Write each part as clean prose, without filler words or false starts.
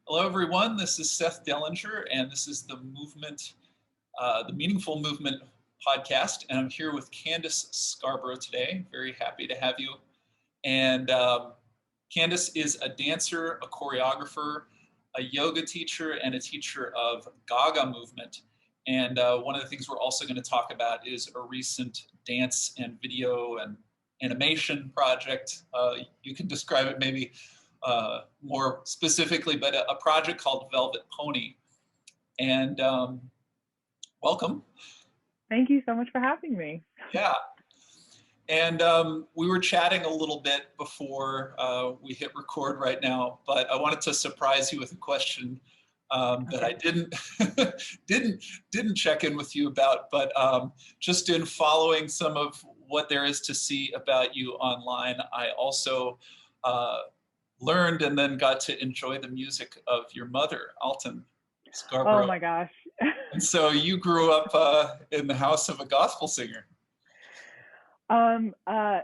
Hello, everyone. This is Seth Dellinger, and this is the the Meaningful Movement podcast. And I'm here with Candace Scarborough today. Very happy to have you. And Candace is a dancer, a choreographer, a yoga teacher, and a teacher of Gaga movement. And one of the things we're also going to talk about is a recent dance and video and animation project. You can describe it maybe more specifically, but a project called Velvet Pony. And welcome. Thank you so much for having me. Yeah. And we were chatting a little bit before we hit record right now, but I wanted to surprise you with a question that I didn't check in with you about, but just in following some of what there is to see about you online, I also learned and then got to enjoy the music of your mother, Alton Scarborough. Oh my gosh. And so you grew up in the house of a gospel singer.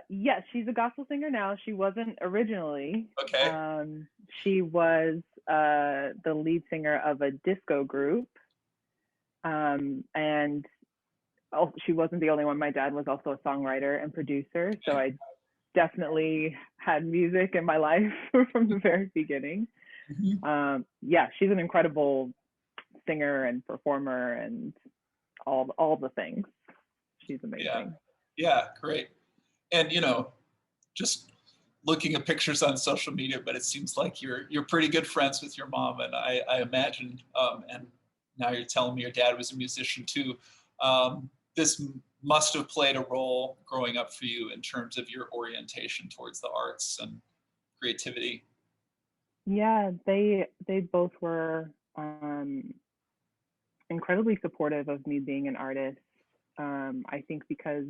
Yes, she's a gospel singer now. She wasn't originally. Okay. She was the lead singer of a disco group. And she wasn't the only one. My dad was also a songwriter and producer, so I definitely had music in my life from the very beginning. Mm-hmm. Yeah, she's an incredible singer and performer and all the things. She's amazing. Yeah, great. And just looking at pictures on social media, but it seems like you're pretty good friends with your mom, and I imagine, and now you're telling me your dad was a musician too. This must have played a role growing up for you in terms of your orientation towards the arts and creativity. Yeah, they both were incredibly supportive of me being an artist. I think because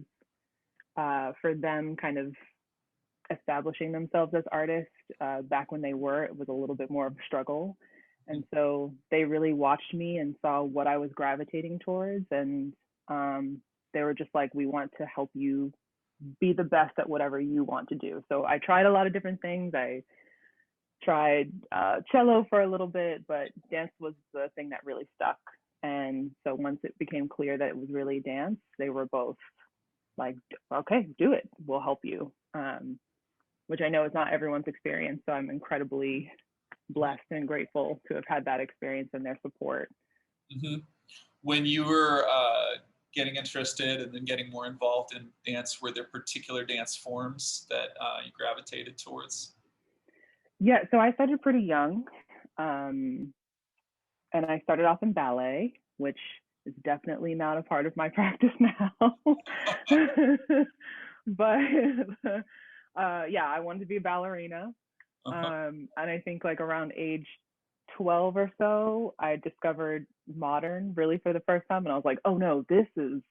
for them kind of establishing themselves as artists back when they were, it was a little bit more of a struggle. And so they really watched me and saw what I was gravitating towards. And they were just like, we want to help you be the best at whatever you want to do. So I tried a lot of different things. I tried cello for a little bit, but dance was the thing that really stuck. And so once it became clear that it was really dance, they were both like, okay, do it. We'll help you. Which I know is not everyone's experience. So I'm incredibly blessed and grateful to have had that experience and their support. Mm-hmm. When you were getting interested and then getting more involved in dance, were there particular dance forms that you gravitated towards? Yeah, so I started pretty young. And I started off in ballet, which is definitely not a part of my practice now. But yeah, I wanted to be a ballerina. And I think like around age 12 or so, I discovered modern really for the first time. And I was like, oh no, this is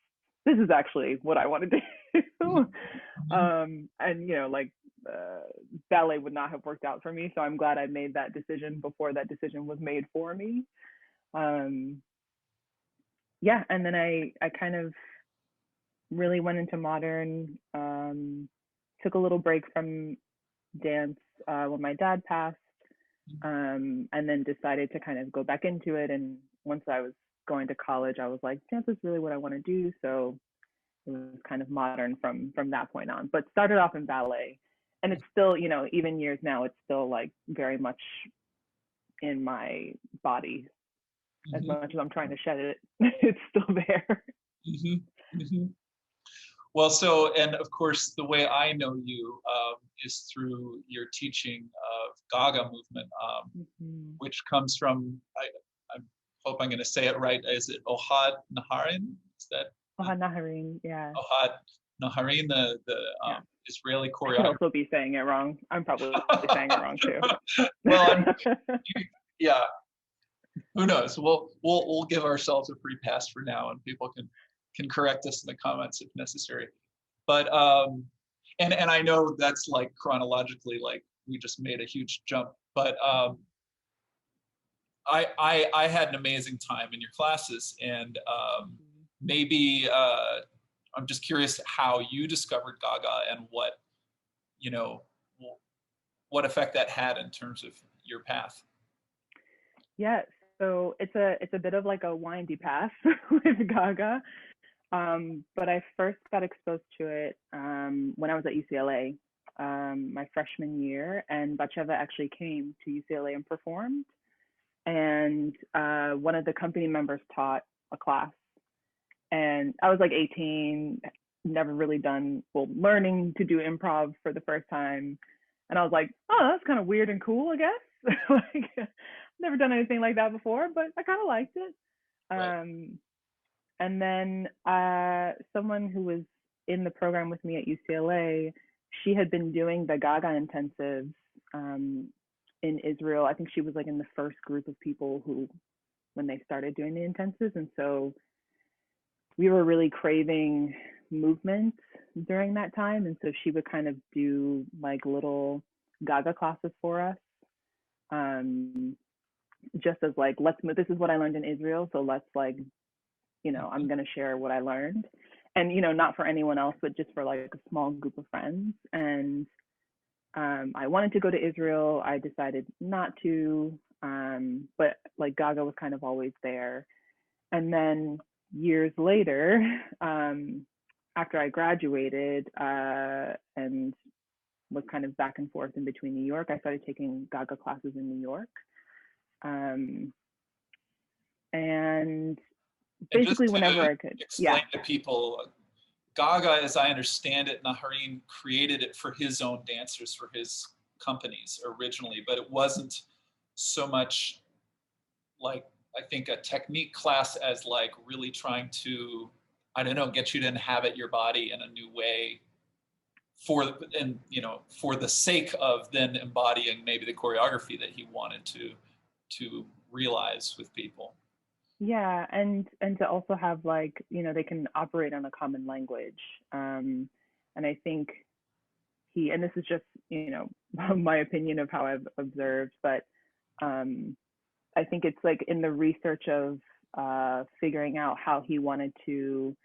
actually what I want to do. And like ballet would not have worked out for me. So I'm glad I made that decision before that decision was made for me. Yeah, and then I kind of really went into modern, took a little break from dance when my dad passed, and then decided to kind of go back into it. And once I was going to college, I was like, dance is really what I want to do. So it was kind of modern from that point on, but started off in ballet. And it's still, even years now, it's still like very much in my body. As much as I'm trying to shed it, it's still there. Mm-hmm. Mm-hmm. Well, so, and of course, the way I know you is through your teaching of Gaga movement, which comes from, I hope I'm going to say it right, is it Ohad Naharin? Is that? Ohad Naharin, yeah. Ohad Naharin, the yeah. Israeli choreographer. I could also be saying it wrong. I'm probably saying it wrong too. Well, yeah. Who knows? We'll give ourselves a free pass for now, and people can correct us in the comments if necessary. But and I know that's like chronologically, like we just made a huge jump. But I had an amazing time in your classes, and maybe I'm just curious how you discovered Gaga and what effect that had in terms of your path. Yeah, so it's a bit of like a windy path with Gaga. But I first got exposed to it when I was at UCLA, my freshman year, and Batsheva actually came to UCLA and performed. And one of the company members taught a class, and I was like 18, never really done, well, learning to do improv for the first time. And I was like, oh, that's kind of weird and cool, I guess. Like, never done anything like that before, but I kind of liked it. Right. And then someone who was in the program with me at UCLA, she had been doing the Gaga intensives in Israel. I think she was like in the first group of people who, when they started doing the intensives. And so we were really craving movement during that time. And so she would kind of do like little Gaga classes for us. Just as like, let's move, this is what I learned in Israel. So let's like, I'm going to share what I learned. And, not for anyone else, but just for like a small group of friends. And I wanted to go to Israel. I decided not to, but like Gaga was kind of always there. And then years later, after I graduated and was kind of back and forth in between New York, I started taking Gaga classes in New York. And And just basically to whenever I could. Yeah. explain to people, Gaga, as I understand it, Naharin created it for his own dancers, for his companies originally, but it wasn't so much like, I think, a technique class as like really trying to, I don't know, get you to inhabit your body in a new way for the sake of then embodying maybe the choreography that he wanted to realize with people. Yeah, and to also have like, they can operate on a common language. And I think and this is just, my opinion of how I've observed, but I think it's like in the research of figuring out how he wanted to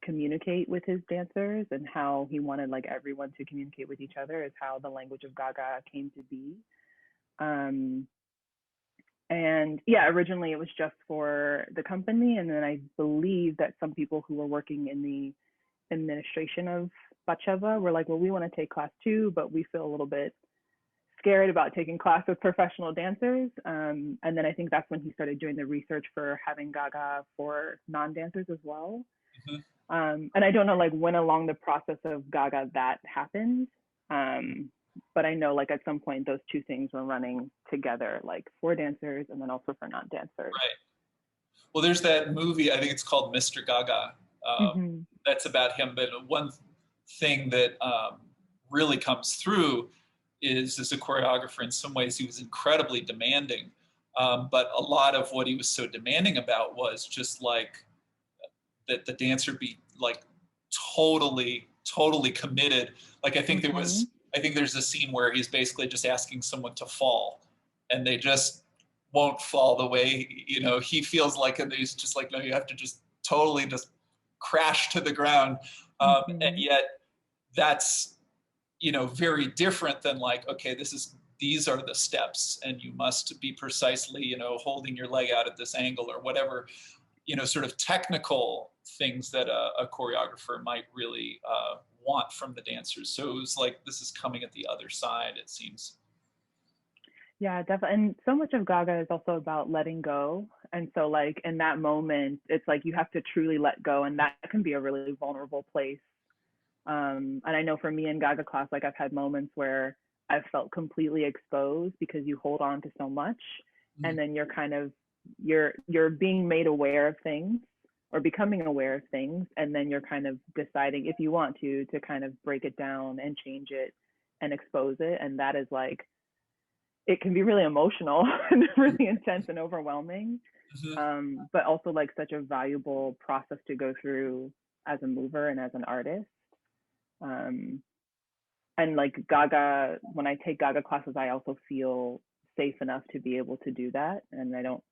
communicate with his dancers and how he wanted like everyone to communicate with each other is how the language of Gaga came to be. And yeah, originally it was just for the company. And then I believe that some people who were working in the administration of Batsheva were like, well, we want to take class too, but we feel a little bit scared about taking class with professional dancers. And then I think that's when he started doing the research for having Gaga for non-dancers as well. Mm-hmm. And I don't know like when along the process of Gaga that happened. But I know like at some point those two things were running together, like for dancers and then also for non-dancers. Right. Well, there's that movie, I think it's called Mr. Gaga. Mm-hmm. That's about him. But one thing that really comes through is as a choreographer, in some ways, he was incredibly demanding. But a lot of what he was so demanding about was just like that the dancer be like totally committed. Like I think there's a scene where he's basically just asking someone to fall, and they just won't fall the way he feels like, and he's just like, no, you have to just totally just crash to the ground. And yet that's very different than like, okay, these are the steps and you must be precisely holding your leg out at this angle or whatever sort of technical things that a choreographer might really want from the dancers. So it was like, this is coming at the other side, it seems. Yeah, definitely. And so much of Gaga is also about letting go. And so like in that moment, it's like you have to truly let go, and that can be a really vulnerable place. And I know for me in Gaga class, like I've had moments where I've felt completely exposed because you hold on to so much, and then you're kind of you're being made aware of things or becoming aware of things, and then you're kind of deciding if you want to kind of break it down and change it and expose it. And that is like, it can be really emotional and really intense and overwhelming, but also like such a valuable process to go through as a mover and as an artist. And like Gaga, when I take Gaga classes, I also feel safe enough to be able to do that. And I don't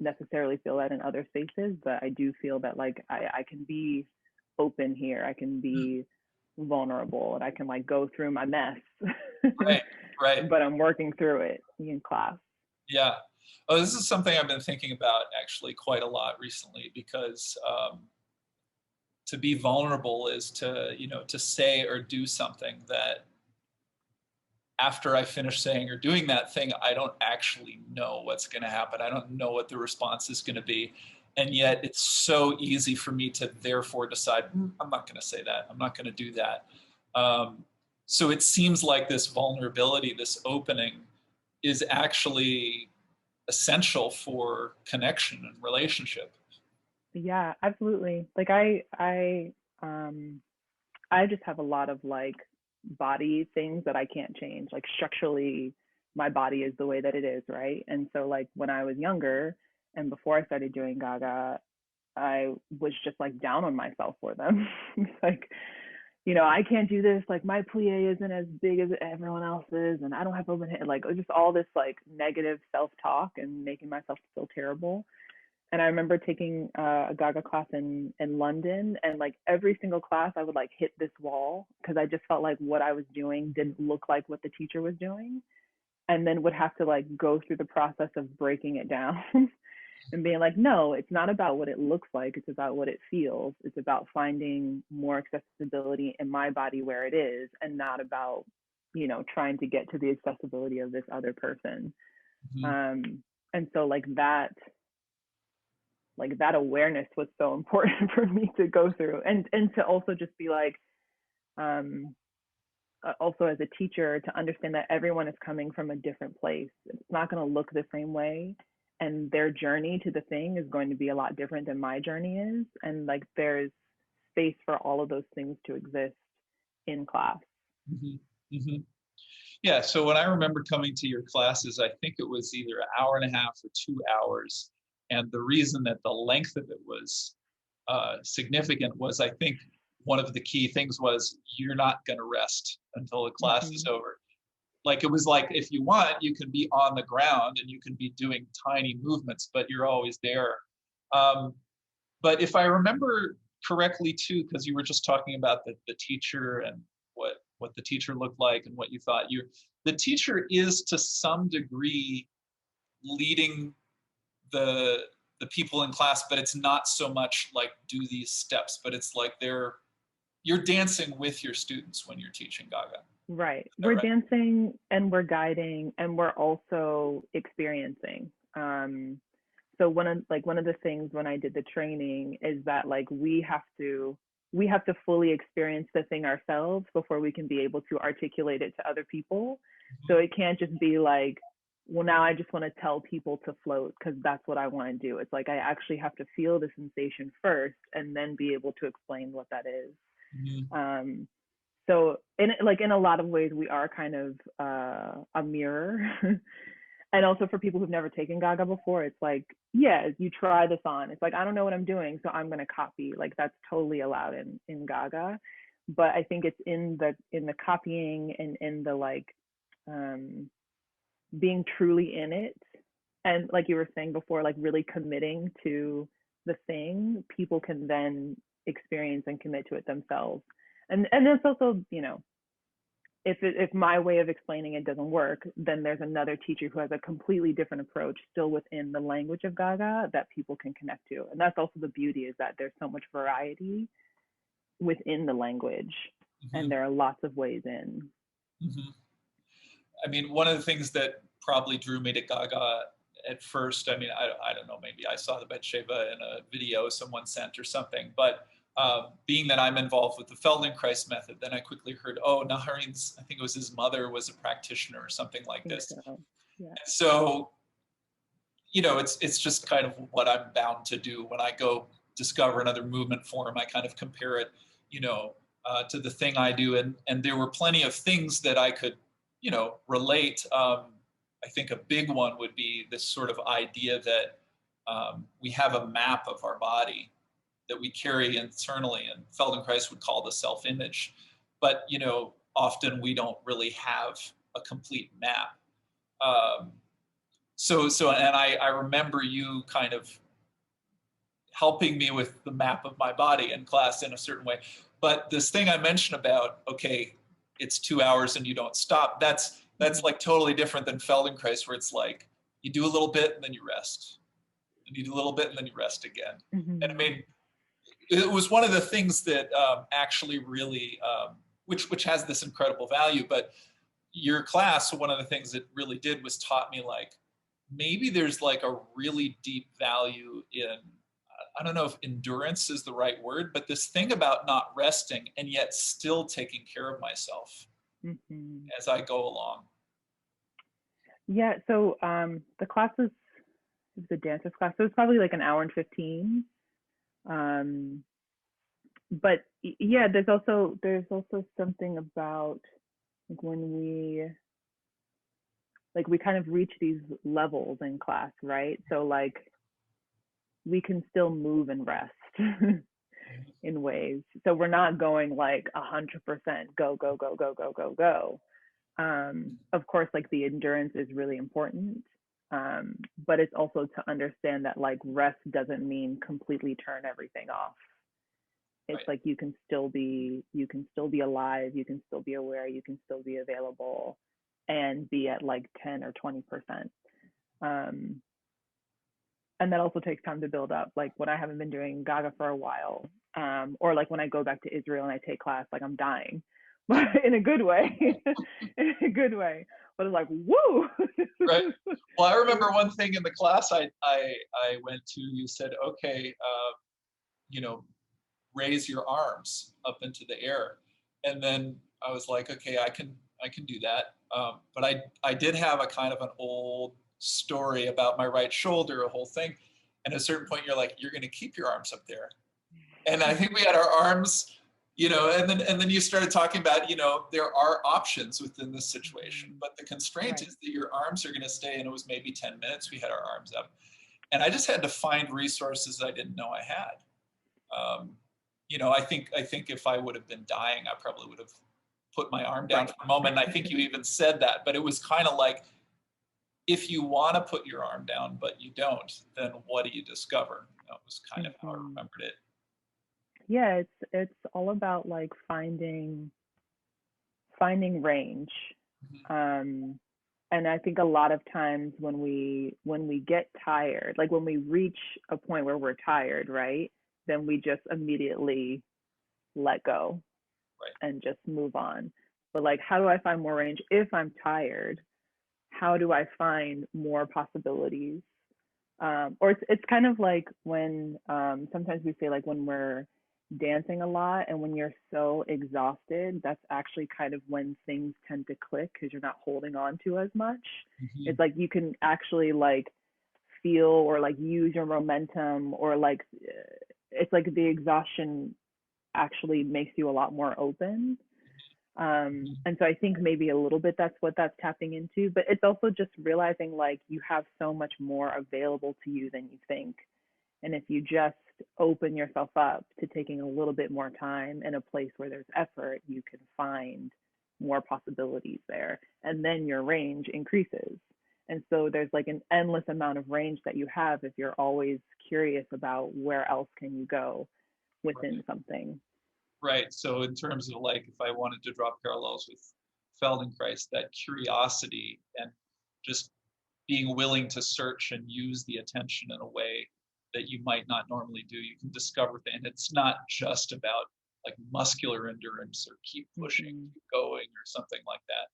necessarily feel that in other spaces, but I do feel that like I can be open here. I can be vulnerable, and I can like go through my mess. Right. But I'm working through it in class. Yeah. Oh, this is something I've been thinking about actually quite a lot recently, because to be vulnerable is to, to say or do something that after I finish saying or doing that thing, I don't actually know what's going to happen. I don't know what the response is going to be. And yet it's so easy for me to therefore decide, I'm not going to say that. I'm not going to do that. So it seems like this vulnerability, this opening, is actually essential for connection and relationship. Yeah, absolutely. Like I just have a lot of like body things that I can't change. Like structurally, my body is the way that it is, right? And so like when I was younger and before I started doing Gaga, I was just like down on myself for them. Like, I can't do this. Like my plie isn't as big as everyone else's, and I don't have open hip. Like just all this like negative self-talk and making myself feel terrible. And I remember taking a Gaga class in London, and like every single class, I would like hit this wall because I just felt like what I was doing didn't look like what the teacher was doing, and then would have to like go through the process of breaking it down and being like, no, it's not about what it looks like, it's about what it feels. It's about finding more accessibility in my body where it is, and not about trying to get to the accessibility of this other person. Mm-hmm. And so that awareness was so important for me to go through, and to also just be like, also as a teacher, to understand that everyone is coming from a different place. It's not going to look the same way, and their journey to the thing is going to be a lot different than my journey is, and like there's space for all of those things to exist in class. Mm-hmm. Mm-hmm. Yeah, so when I remember coming to your classes, I think it was either an hour and a half or 2 hours. And the reason that the length of it was significant was, I think one of the key things was you're not going to rest until the class is Mm-hmm. over. Like it was like, if you want, you can be on the ground and you can be doing tiny movements, but you're always there. Um, but if I remember correctly too, because you were just talking about the teacher and what the teacher looked like and what you thought the teacher is to some degree leading the the people in class, but it's not so much like do these steps, but it's like you're dancing with your students when you're teaching Gaga. Right. Is that We're right? dancing and we're guiding and we're also experiencing. So one of the things when I did the training is that like we have to fully experience the thing ourselves before we can be able to articulate it to other people. So Mm-hmm. it can't just be like, well, now I just want to tell people to float because that's what I want to do. It's like I actually have to feel the sensation first and then be able to explain what that is. Mm-hmm. Um, so in a lot of ways we are kind of a mirror. And also for people who've never taken Gaga before, it's like, yeah, you try this on. It's like, I don't know what I'm doing, so I'm going to copy. Like that's totally allowed in Gaga. But I think it's in the copying and in the like um, being truly in it, and like you were saying before, like really committing to the thing, people can then experience and commit to it themselves. And it's also, if my way of explaining it doesn't work, then there's another teacher who has a completely different approach, still within the language of Gaga, that people can connect to. And that's also the beauty, is that there's so much variety within the language, Mm-hmm. and there are lots of ways in. Mm-hmm. I mean, one of the things that probably drew me to Gaga at first, I mean, I don't know, maybe I saw the Betsheva in a video someone sent or something, but being that I'm involved with the Feldenkrais method, then I quickly heard, oh, Naharin's, I think it was his mother was a practitioner or something I like think this. so. Yeah. So, it's just kind of what I'm bound to do when I go discover another movement form. I kind of compare it, to the thing I do, and there were plenty of things that I could, relate. I think a big one would be this sort of idea that we have a map of our body that we carry internally, and Feldenkrais would call the self-image. But often we don't really have a complete map. Um, and I remember you kind of helping me with the map of my body in class in a certain way. But this thing I mentioned about, okay, it's 2 hours and you don't stop, that's Mm-hmm. like totally different than Feldenkrais, where it's like, you do a little bit and then you rest. And you do a little bit and then you rest again. And I mean, it was one of the things that actually really, which has this incredible value, but your class, one of the things it really did was taught me like, maybe there's like a really deep value in, I don't know if endurance is the right word, but this thing about not resting and yet still taking care of myself as I go along. Yeah, so the class was the dancers class, so it was probably like an hour and 15. But yeah, there's also something about like when we kind of reach these levels in class, right? So like we can still move and rest in ways. So we're not going like 100% go, go, go, go, go, go, go. Of course, like the endurance is really important. But it's also to understand that like rest doesn't mean completely turn everything off. It's Right. like you can still be alive, you can still be aware, you can still be available, and be at like 10 or 20%. And that also takes time to build up. Like when I haven't been doing Gaga for a while, or like when I go back to Israel and I take class, like I'm dying, but in a good way, in a good way. But it's like, woo! Right. Well, I remember one thing in the class I went to. You said, okay, you know, raise your arms up into the air, and then I was like, okay, I can do that. But I did have a kind of an old story about my right shoulder, a whole thing. And at a certain point, you're like, you're going to keep your arms up there. And I think we had our arms, and then you started talking about, there are options within this situation, but the constraint is that your arms are going to stay. And it was maybe 10 minutes. We had our arms up, and I just had to find resources I didn't know I had. I think if I would have been dying, I probably would have put my arm down for a moment. And I think you even said that, but it was kind of like, if you want to put your arm down, but you don't, then what do you discover? That was kind of how I remembered it. Yeah, it's all about like finding range. And I think a lot of times when we get tired, like when we reach a point where we're tired, right? Then we just immediately let go and just move on. But like, how do I find more range if I'm tired? How do I find more possibilities? Or it's kind of like when sometimes we say like when we're dancing a lot and when you're so exhausted, that's actually kind of when things tend to click because you're not holding on to as much. It's like you can actually like feel or like use your momentum, or like it's like the exhaustion actually makes you a lot more open. And so I think maybe a little bit that's what that's tapping into, but it's also just realizing like you have so much more available to you than you think. And if you just open yourself up to taking a little bit more time in a place where there's effort, you can find more possibilities there. And then your range increases. And so there's like an endless amount of range that you have if you're always curious about where else can you go within something. Right. So in terms of like, if I wanted to draw parallels with Feldenkrais, that curiosity and just being willing to search and use the attention in a way that you might not normally do, you can discover things. And it's not just about like muscular endurance or keep pushing, keep going or something like that.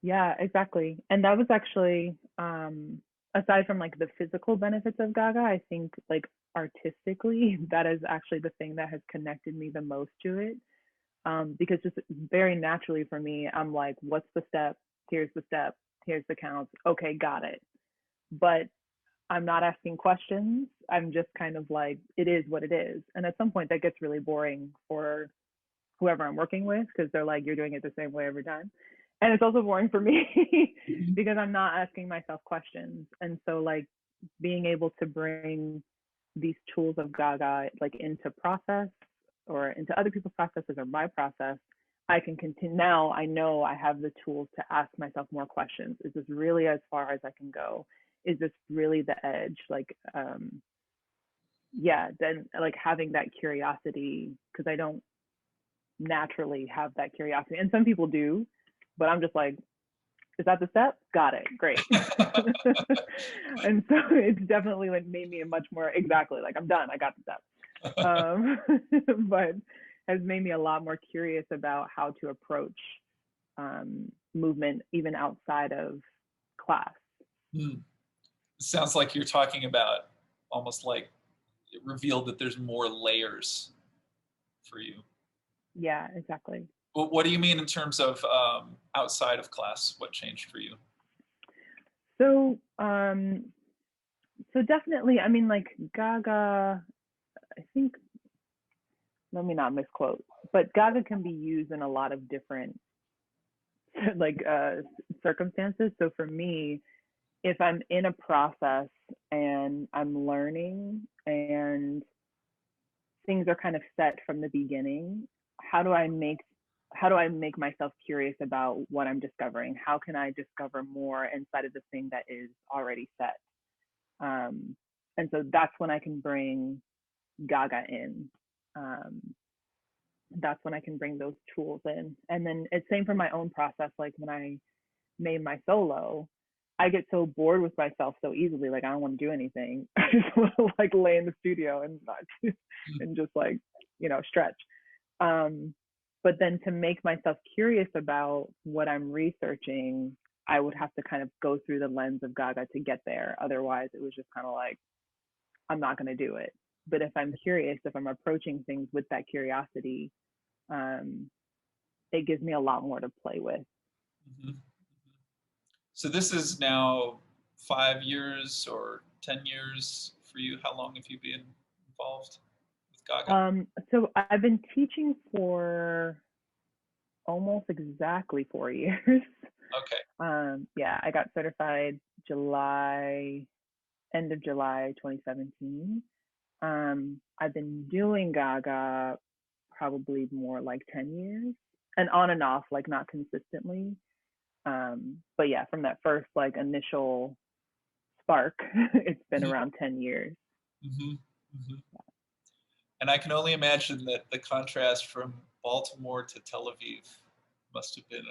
Yeah, exactly. And that was actually, aside from like the physical benefits of Gaga, I think like artistically, that is actually the thing that has connected me the most to it. Because just very naturally for me, I'm like, what's the step? Here's the step. Here's the counts. Okay, got it. But I'm not asking questions. I'm just kind of like, it is what it is. And at some point, that gets really boring for whoever I'm working with because they're like, you're doing it the same way every time. And it's also boring for me because I'm not asking myself questions. And so, like, being able to bring these tools of Gaga like into process or into other people's processes or my process, I can continue. Now I know I have the tools to ask myself more questions. Is this really as far as I can go? Is this really the edge? Like, yeah, then like having that curiosity, because I don't naturally have that curiosity. And some people do, but I'm just like, Is that the step? Got it. Great. And so it's definitely like made me a much more exactly like I'm done. I got the step. But has made me a lot more curious about how to approach movement even outside of class. Hmm. Sounds like you're talking about almost like it revealed that there's more layers for you. Yeah, exactly. Well, what do you mean in terms of outside of class? What changed for you? So, so definitely, I mean, like Gaga, I think, let me not misquote, but Gaga can be used in a lot of different like circumstances. So for me, if I'm in a process and I'm learning and things are kind of set from the beginning, how do I make myself curious about what I'm discovering? How can I discover more inside of the thing that is already set? And so that's when I can bring Gaga in. Um, that's when I can bring those tools in. And then it's same for my own process. Like when I made my solo, I get so bored with myself so easily. Like I don't want to do anything. I just want to like lay in the studio and not and just like stretch. Um, but then to make myself curious about what I'm researching, I would have to kind of go through the lens of Gaga to get there. Otherwise, it was just kind of like I'm not going to do it. But if I'm curious, if I'm approaching things with that curiosity, um, it gives me a lot more to play with. Mm-hmm. So this is now 5 years or 10 years for you. How long have you been involved with Gaga? So I've been teaching for almost exactly 4 years. Okay. Yeah, I got certified end of July 2017. I've been doing Gaga probably more like 10 years and on and off, like not consistently. But yeah, from that first like initial spark, it's been Mm-hmm. around 10 years. Mm-hmm. Mm-hmm. And I can only imagine that the contrast from Baltimore to Tel Aviv must have been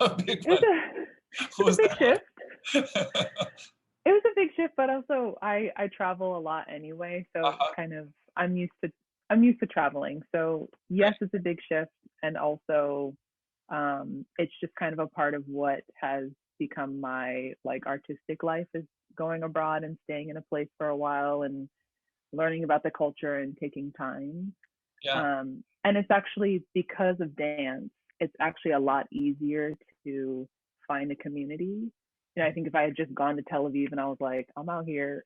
a big It was one. What a was big that shift. like? It was a big shift, but also I travel a lot anyway, so Uh-huh. kind of I'm used to traveling. So yes, Right. it's a big shift, and also it's just kind of a part of what has become my like artistic life is going abroad and staying in a place for a while and learning about the culture and taking time. Yeah. And it's actually because of dance, it's actually a lot easier to find a community. I think if I had just gone to Tel Aviv and I was like, I'm out here,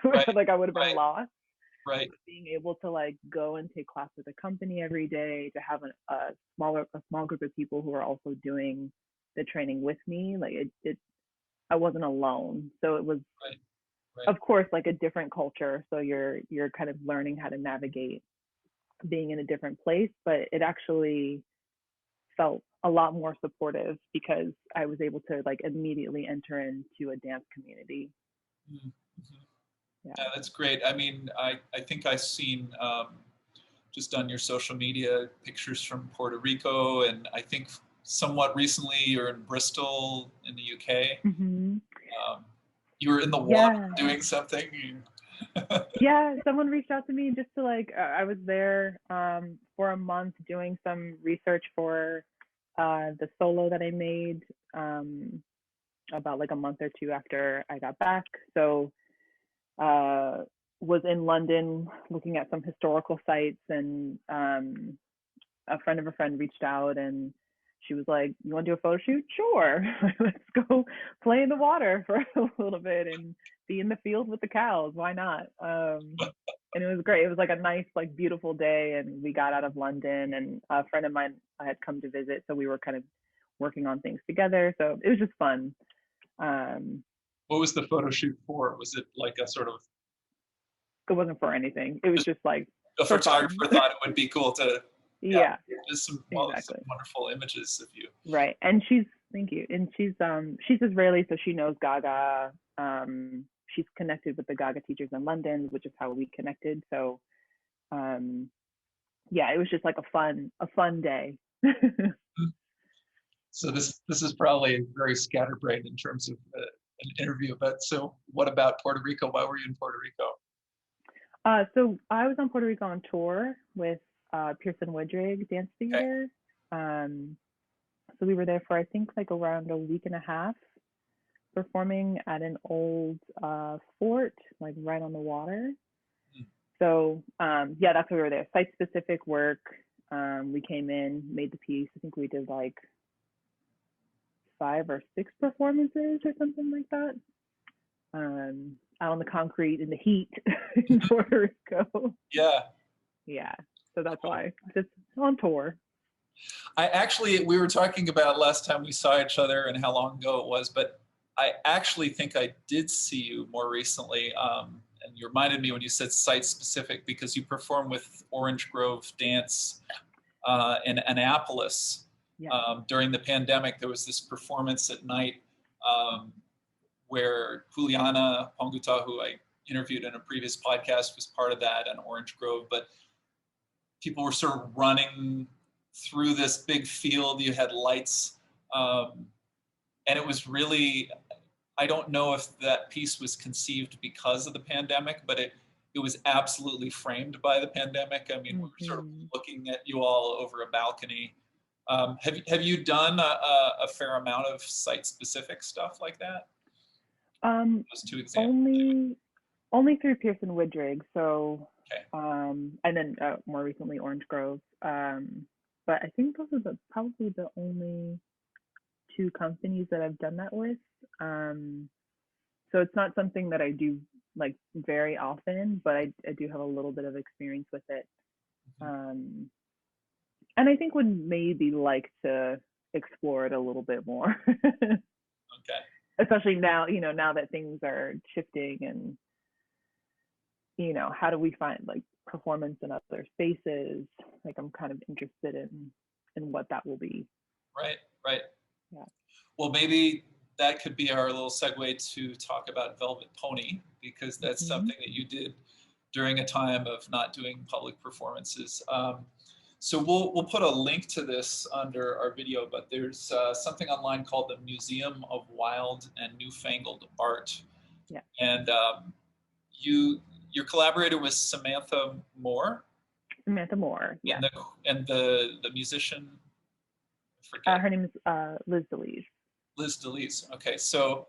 Right. like I would have been Right. lost. Right. But being able to like go and take class with a company every day, to have a small group of people who are also doing the training with me, like it I wasn't alone. So it was, Right. Right. of course, like a different culture. So you're kind of learning how to navigate being in a different place, but it actually felt a lot more supportive because I was able to like immediately enter into a dance community. Mm-hmm. Yeah. Yeah, that's great. I mean, I think I've seen just on your social media pictures from Puerto Rico, and I think somewhat recently you're in Bristol in the UK. Mm-hmm. You were in the water Yeah. doing something. Yeah. Someone reached out to me just to like, I was there for a month doing some research for the solo that I made about like a month or two after I got back. So uh, was in London looking at some historical sites, and a friend of a friend reached out and she was like, "You want to do a photo shoot? Sure, let's go play in the water for a little bit and be in the field with the cows. Why not?" And it was great. It was like a nice, like beautiful day, and we got out of London, and a friend of mine had come to visit, so we were kind of working on things together. So it was just fun. Um, What was the photo shoot for? Was it like a sort of it wasn't for anything. It was just just like a for fun. photographer thought it would be cool to, yeah, Yeah, just some exactly. wonderful images of you. Right. And thank you. And she's Israeli, so she knows Gaga. She's connected with the Gaga teachers in London, which is how we connected. So yeah, it was just like a fun day. So this is probably very scatterbrained in terms of an interview. But so, what about Puerto Rico? Why were you in Puerto Rico? So I was on Puerto Rico on tour with Pearson Woodrig Dance Okay. Theater. Um, so we were there for I think like around a week and a half, performing at an old fort, like right on the water. Mm. So yeah, that's why we were there. Site specific work. We came in, made the piece. I think we did like 5 or 6 performances or something like that. Out on the concrete in the heat in Puerto Rico. Yeah. Yeah, so that's Cool. why just on tour. We were talking about last time we saw each other and how long ago it was, but I actually think I did see you more recently. And you reminded me when you said site specific because you performed with Orange Grove Dance in Annapolis Yeah. during the pandemic. There was this performance at night um, where Juliana Ponguta, who I interviewed in a previous podcast, was part of that in Orange Grove. But people were sort of running through this big field. You had lights, and it was really. I don't know if that piece was conceived because of the pandemic, but it was absolutely framed by the pandemic. I mean, we were sort of Mm-hmm. looking at you all over a balcony. Have you done a fair amount of site specific stuff like that? Those two examples. Only through Pearson Woodrig. So Okay. and then more recently Orange Grove. But I think those are probably the only 2 companies that I've done that with. So it's not something that I do like very often, but I do have a little bit of experience with it. Um, and I think would maybe like to explore it a little bit more. Okay. Especially now, now that things are shifting and, how do we find like performance in other spaces? Like I'm kind of interested in what that will be. Right. Right. Yeah. Well, maybe that could be our little segue to talk about Velvet Pony, because that's Mm-hmm. something that you did during a time of not doing public performances. So we'll put a link to this under our video, but there's something online called the Museum of Wild and Newfangled Art, Yeah. and you collaborated with Samantha Moore Samantha Moore. and Yeah. the musician, I forget, Her name is Liz DeLise. Liz DeLise. Okay, so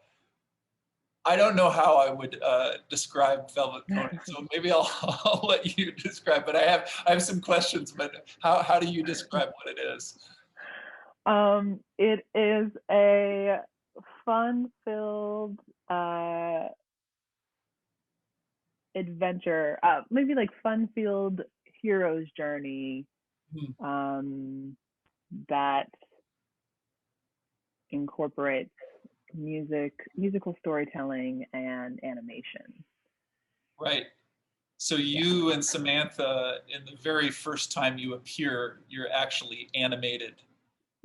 I don't know how I would describe Velvet Pony, so maybe I'll let you describe. But I have some questions. But how do you describe what it is? It is a fun-filled adventure, maybe like fun-filled hero's journey that incorporates musical storytelling, and animation. Right. So you and Samantha, in the very first time you appear, you're actually animated,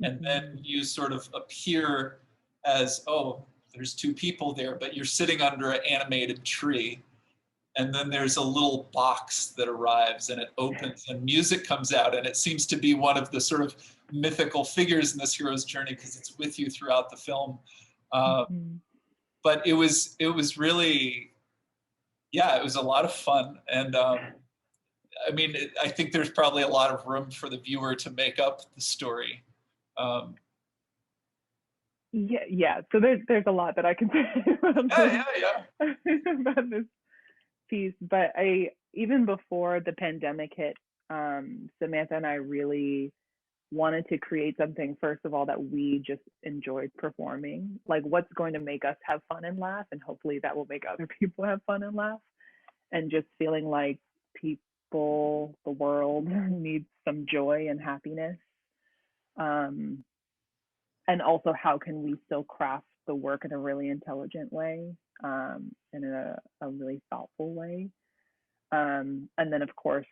and then you sort of appear as, oh, there's 2 people there, but you're sitting under an animated tree. And then there's a little box that arrives and it opens and music comes out, and it seems to be one of the sort of mythical figures in this hero's journey because it's with you throughout the film. But it was really, yeah, it was a lot of fun. And I mean, I think there's probably a lot of room for the viewer to make up the story. Yeah. So there's a lot that I can say about this piece, but even before the pandemic hit, Samantha and I really wanted to create something, first of all, that we just enjoyed performing. Like, what's going to make us have fun and laugh, and hopefully that will make other people have fun and laugh. And just feeling like people, the world needs some joy and happiness. And also, how can we still craft the work in a really intelligent way, and in a really thoughtful way? And then, of course,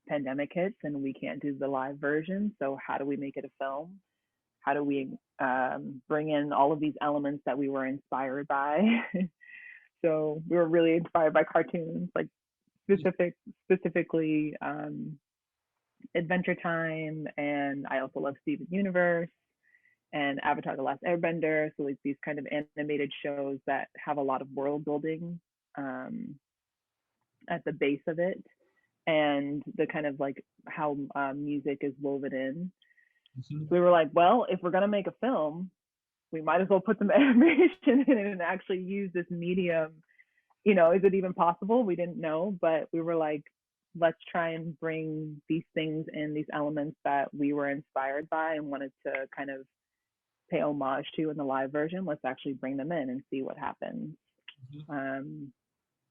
pandemic hits and we can't do the live version. So how do we make it a film? How do we bring in all of these elements that we were inspired by? So we were really inspired by cartoons, like specifically Adventure Time, and I also love Steven Universe. and Avatar: The Last Airbender. So like these kind of animated shows that have a lot of world building at the base of it, and the kind of like how music is woven in. Mm-hmm. So we were like, well, if we're gonna make a film, we might as well put some animation in it and actually use this medium. You know, is it even possible? We didn't know, but we were like, let's try and bring these things in, these elements that we were inspired by and wanted to kind of pay homage to in the live version. Let's actually bring them in and see what happens. Mm-hmm.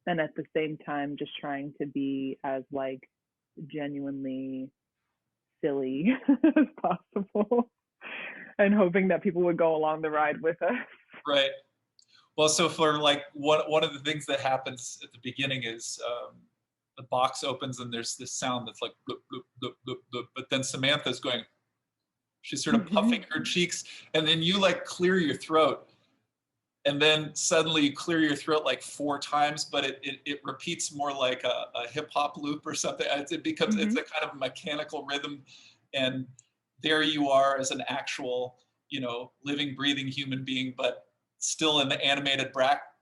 And at the same time, just trying to be as like genuinely silly as possible, and hoping that people would go along the ride with us. Right. Well, so for like one of the things that happens at the beginning is the box opens and there's this sound that's like bloop, bloop, bloop, bloop, bloop. But then Samantha's going, she's sort of puffing her cheeks, and then you like clear your throat, and then suddenly you clear your throat like 4 times, but it repeats more like a hip hop loop or something. It becomes, it's a kind of mechanical rhythm, and there you are as an actual, you know, living, breathing human being, but still in the animated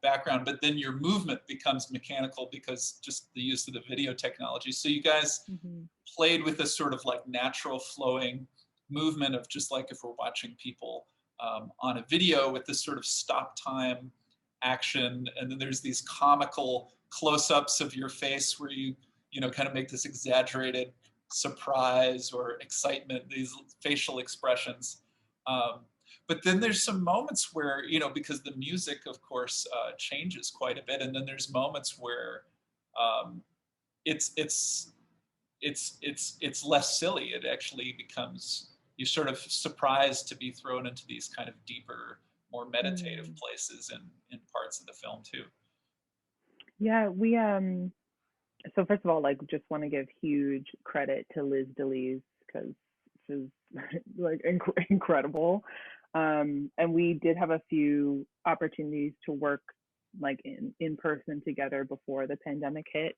background. But then your movement becomes mechanical because just the use of the video technology. So you guys played with this sort of like natural flowing movement of just like if we're watching people on a video with this sort of stop time action, and then there's these comical close-ups of your face where you know kind of make this exaggerated surprise or excitement, these facial expressions. But then there's some moments where, you know, because the music of course changes quite a bit, and then there's moments where it's less silly. It actually becomes, you're sort of surprised to be thrown into these kind of deeper, more meditative places in parts of the film too. Yeah, we so first of all, like just want to give huge credit to Liz DeLees because she's like incredible. And we did have a few opportunities to work like in person together before the pandemic hit.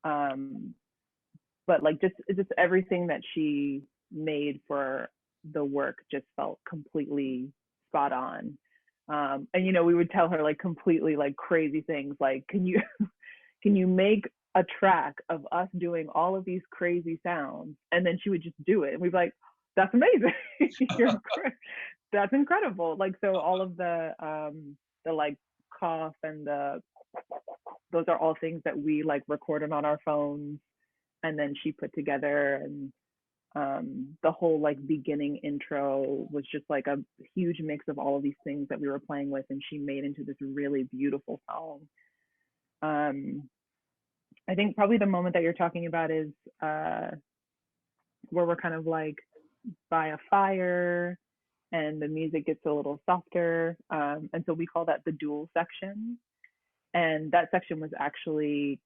But like just everything that she made for the work just felt completely spot on. And you know, we would tell her like completely like crazy things like, can you make a track of us doing all of these crazy sounds? And then she would just do it, and we'd be like, that's amazing. That's incredible. Like, so all of the like cough and those are all things that we like recorded on our phones, and then she put together. And the whole like beginning intro was just like a huge mix of all of these things that we were playing with, and she made into this really beautiful song. I think probably the moment that you're talking about is where we're kind of like by a fire and the music gets a little softer. And so we call that the dual section. And that section was actually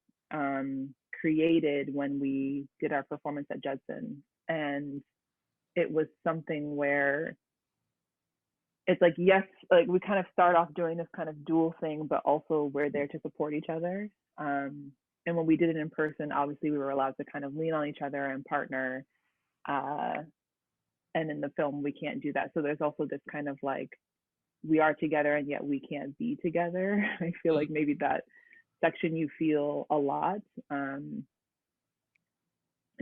created when we did our performance at Judson. And it was something where it's like, yes, like we kind of start off doing this kind of dual thing, but also we're there to support each other. And when we did it in person, obviously we were allowed to kind of lean on each other and partner. And in the film, we can't do that. So there's also this kind of like, we are together and yet we can't be together. I feel like maybe that section you feel a lot.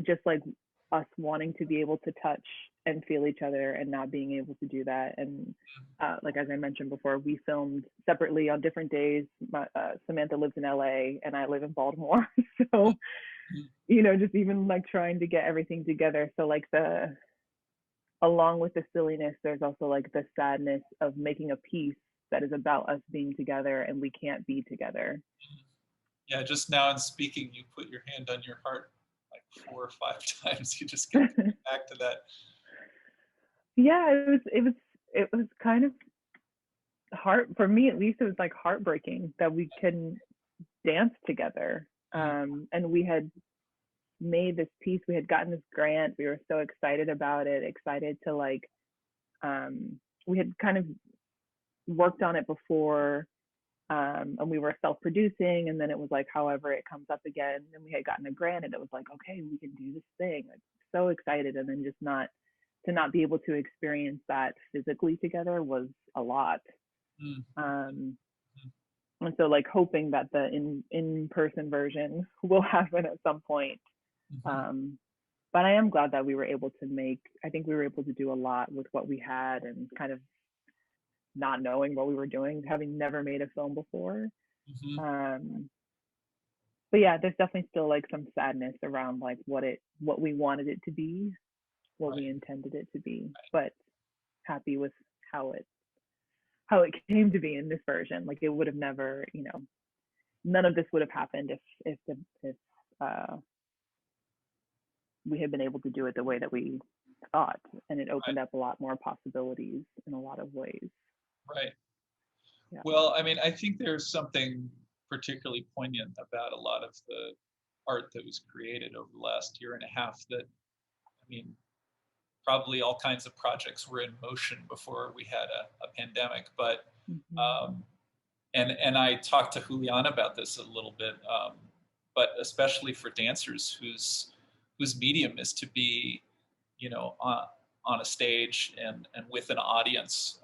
Just like us wanting to be able to touch and feel each other and not being able to do that. And like as I mentioned before, we filmed separately on different days. Samantha lives in LA and I live in Baltimore. So, you know, just even like trying to get everything together. So like along with the silliness, there's also like the sadness of making a piece that is about us being together and we can't be together. Yeah, just now in speaking, you put your hand on your heart like 4 or 5 times. You just get back to that. Yeah, it was kind of for me at least, it was like heartbreaking that we couldn't dance together. And we had made this piece, we had gotten this grant, we were so excited about it, excited to like we had kind of worked on it before, and we were self-producing, and then it was like however it comes up again, and we had gotten a grant and it was like, okay, we can do this thing, like so excited, and then just not to not be able to experience that physically together was a lot. Um, and so like hoping that the in-person version will happen at some point. But I am glad that we were able to I think we were able to do a lot with what we had and kind of not knowing what we were doing, having never made a film before. But yeah, there's definitely still like some sadness around like what we wanted it to be, what we intended it to be, but happy with how it came to be in this version. Like it would have never, none of this would have happened if we had been able to do it the way that we thought, and it opened up a lot more possibilities in a lot of ways. Right. Yeah. Well, I mean, I think there's something particularly poignant about a lot of the art that was created over the last year and a half that, I mean, probably all kinds of projects were in motion before we had a pandemic, but and I talked to Juliana about this a little bit, but especially for dancers whose medium is to be, on a stage and with an audience,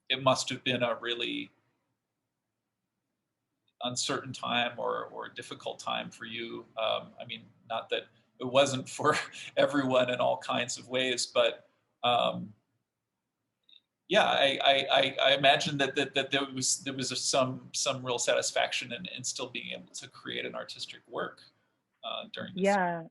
it must have been a really uncertain time or difficult time for you. I mean, not that it wasn't for everyone in all kinds of ways, but yeah, I imagine that there was some real satisfaction in still being able to create an artistic work during this. Yeah,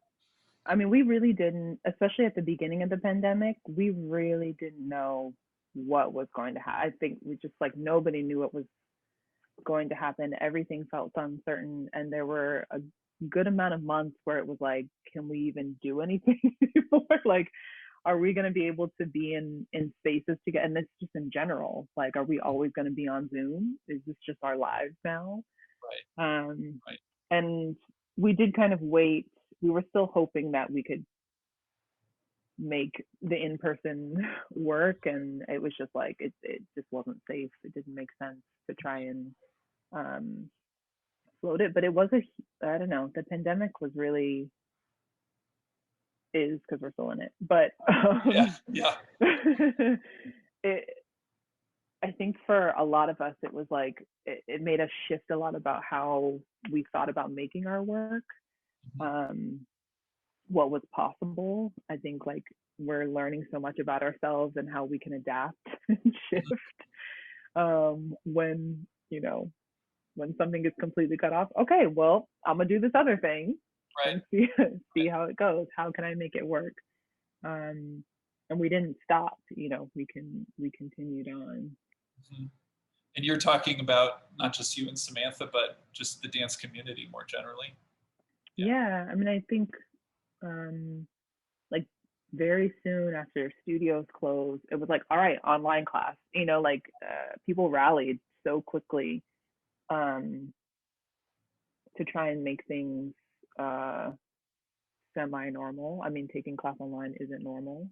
I mean, we really didn't, especially at the beginning of the pandemic, we really didn't know what was going to happen. I think we just like nobody knew what was going to happen. Everything felt uncertain, and there were a good amount of months where it was like, can we even do anything anymore? Like, are we going to be able to be in spaces together? And this just in general, like, are we always going to be on Zoom? Is this just our lives now? Right. And we did kind of wait. We were still hoping that we could make the in-person work, and it was just like it just wasn't safe. It didn't make sense to try and float it. But it was I don't know, the pandemic was really is because we're still in it, but yeah. it, I think for a lot of us it was like it made us shift a lot about how we thought about making our work, what was possible. I think like we're learning so much about ourselves and how we can adapt and shift when when something is completely cut off. Okay, well, I'm gonna do this other thing and see how it goes. How can I make it work? And we didn't stop. We continued on. And you're talking about not just you and Samantha, but just the dance community more generally. Yeah, I mean, I think like very soon after studios closed, it was like, all right, online class. People rallied so quickly to try and make things semi-normal. I mean, taking class online isn't normal,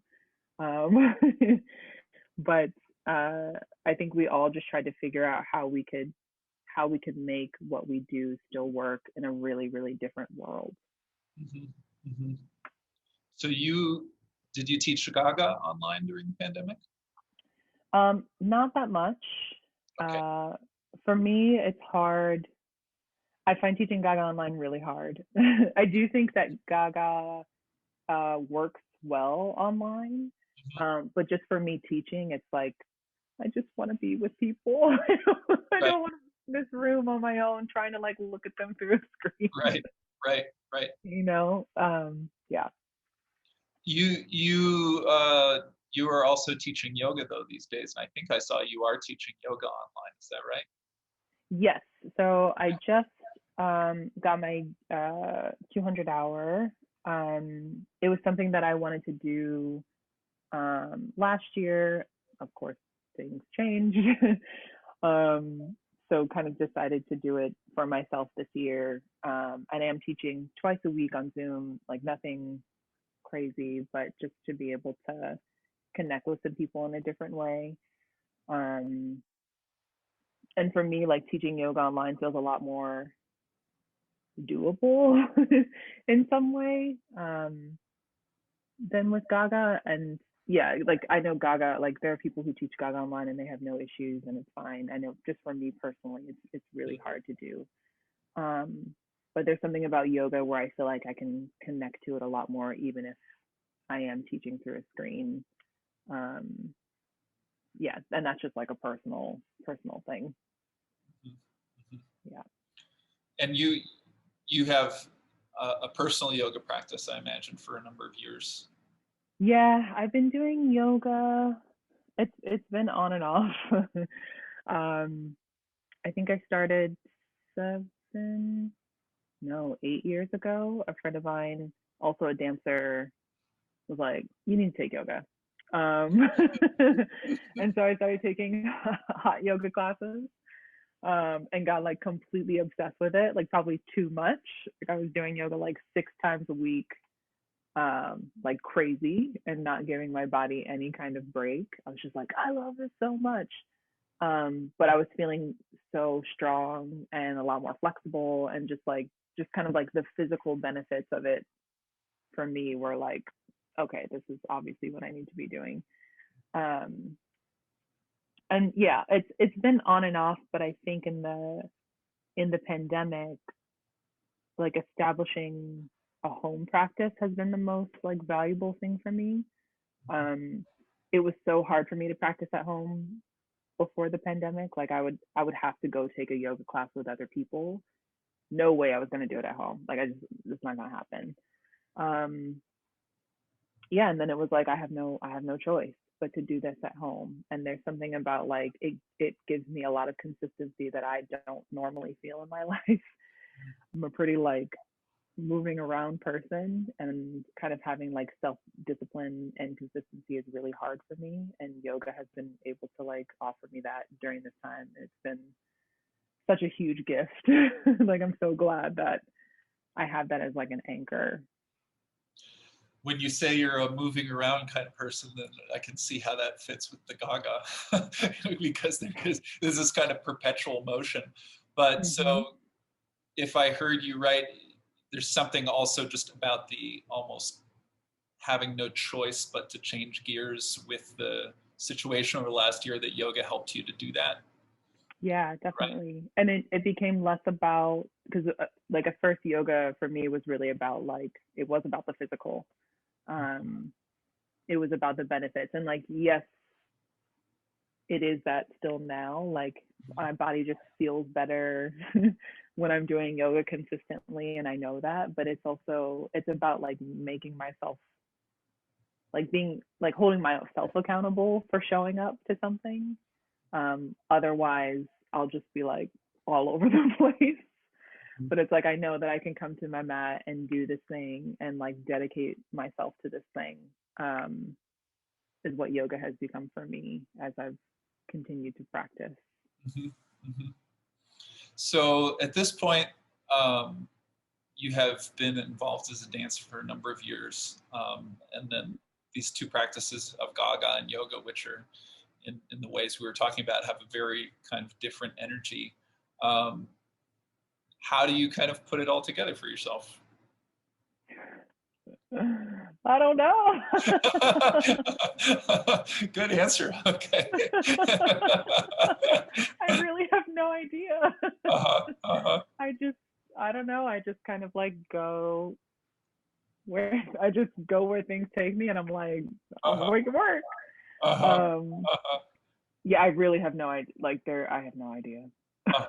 but I think we all just tried to figure out how we could make what we do still work in a really, really different world. So did you teach Gaga online during the pandemic? Not that much. Okay. For me, it's hard. I find teaching Gaga online really hard. I do think that Gaga works well online, but just for me teaching, it's like I just want to be with people. I don't want to be in this room on my own trying to like look at them through a screen. Right. Yeah. You are also teaching yoga though these days, and I think I saw you are teaching yoga online. Is that right? Yes. So I just got my 200 hour. It was something that I wanted to do last year. Of course, things change. So kind of decided to do it for myself this year. And I am teaching twice a week on Zoom, like nothing crazy, but just to be able to connect with some people in a different way. And for me, like teaching yoga online feels a lot more doable in some way. than with Gaga. And yeah, like I know Gaga, like there are people who teach Gaga online and they have no issues and it's fine. I know just for me personally, it's really hard to do. Um, but there's something about yoga where I feel like I can connect to it a lot more, even if I am teaching through a screen. Um, yeah, and that's just like a personal thing. Mhm. Yeah. And you have a personal yoga practice, I imagine, for a number of years. Yeah, I've been doing yoga. It's been on and off. um, I think I started 8 years ago. A friend of mine, also a dancer, was like, "You need to take yoga." And so I started taking hot yoga classes, and got like completely obsessed with it, like probably too much. Like I was doing yoga like 6 times a week, like crazy, and not giving my body any kind of break. I was just like, I love this so much. But I was feeling so strong and a lot more flexible, and just kind of like the physical benefits of it for me were like, okay, this is obviously what I need to be doing. Um, and yeah, it's been on and off, but I think in the pandemic, like establishing a home practice has been the most like valuable thing for me. Um, it was so hard for me to practice at home before the pandemic. Like I would have to go take a yoga class with other people. No way I was gonna do it at home. Like it's not gonna happen. Um, yeah, and then it was like I have no choice but to do this at home. And there's something about like it gives me a lot of consistency that I don't normally feel in my life. I'm a pretty like moving around person, and kind of having like self discipline and consistency is really hard for me, and yoga has been able to like offer me that during this time. It's been such a huge gift. Like I'm so glad that I have that as like an anchor. When you say you're a moving around kind of person, then I can see how that fits with the Gaga, because there's this kind of perpetual motion. But Mm-hmm. so if I heard you right, there's something also just about the almost having no choice but to change gears with the situation over the last year, that yoga helped you to do that, Yeah, right? definitely. And it became less about, because like at first yoga for me was really about like it was about the physical. Um, it was about the benefits, and like yes, it is that still now. Like my body just feels better when I'm doing yoga consistently, and I know that. But it's about like making myself, like being like holding myself accountable for showing up to something. Otherwise, I'll just be like all over the place. But it's like I know that I can come to my mat and do this thing and like dedicate myself to this thing. Um, is what yoga has become for me as I've continued to practice. Mhm, mhm. So at this point, um, you have been involved as a dancer for a number of years, and then these two practices of Gaga and yoga, which are in the ways we were talking about, have a very kind of different energy. Um, how do you kind of put it all together for yourself? I don't know. Good answer. Okay. I really have no idea. Uh-huh, uh-huh, I just, I don't know. I just kind of like I just go where things take me, and I'm like, I'll uh-huh, make it work. uh-huh, Um, uh-huh, yeah, I really have no idea. Like I have no idea. uh-huh.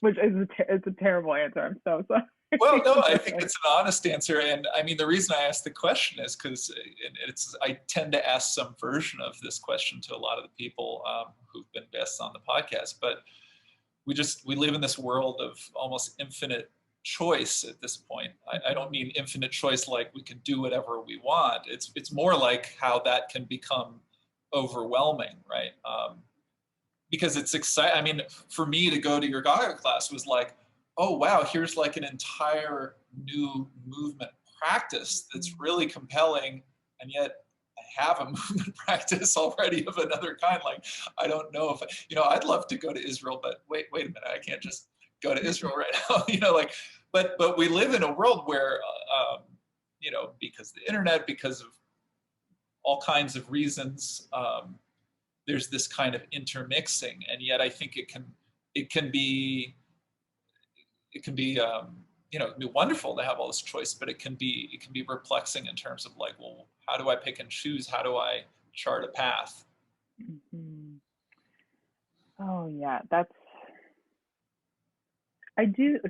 Which is it's a terrible answer. I'm so sorry. Well, no, I But think like, it's an honest answer, and I mean the reason I asked the question is because it's I tend to ask some version of this question to a lot of the people who've been guests on the podcast, but we live in this world of almost infinite choice at this point. I don't mean infinite choice like we can do whatever we want. It's more like how that can become overwhelming, right? Because it's exciting. I mean, for me to go to your Gaga class was like, oh wow, here's like an entire new movement practice that's really compelling, and yet I have a movement practice already of another kind. Like, I don't know if I'd love to go to Israel, but wait a minute, I can't just go to Israel right now. Like, but we live in a world where because of the internet, because of all kinds of reasons, there's this kind of intermixing, and yet I think it can be wonderful to have all this choice, but it can be perplexing in terms of like, well, how do I pick and choose? How do I chart a path? Mm-hmm. Oh yeah,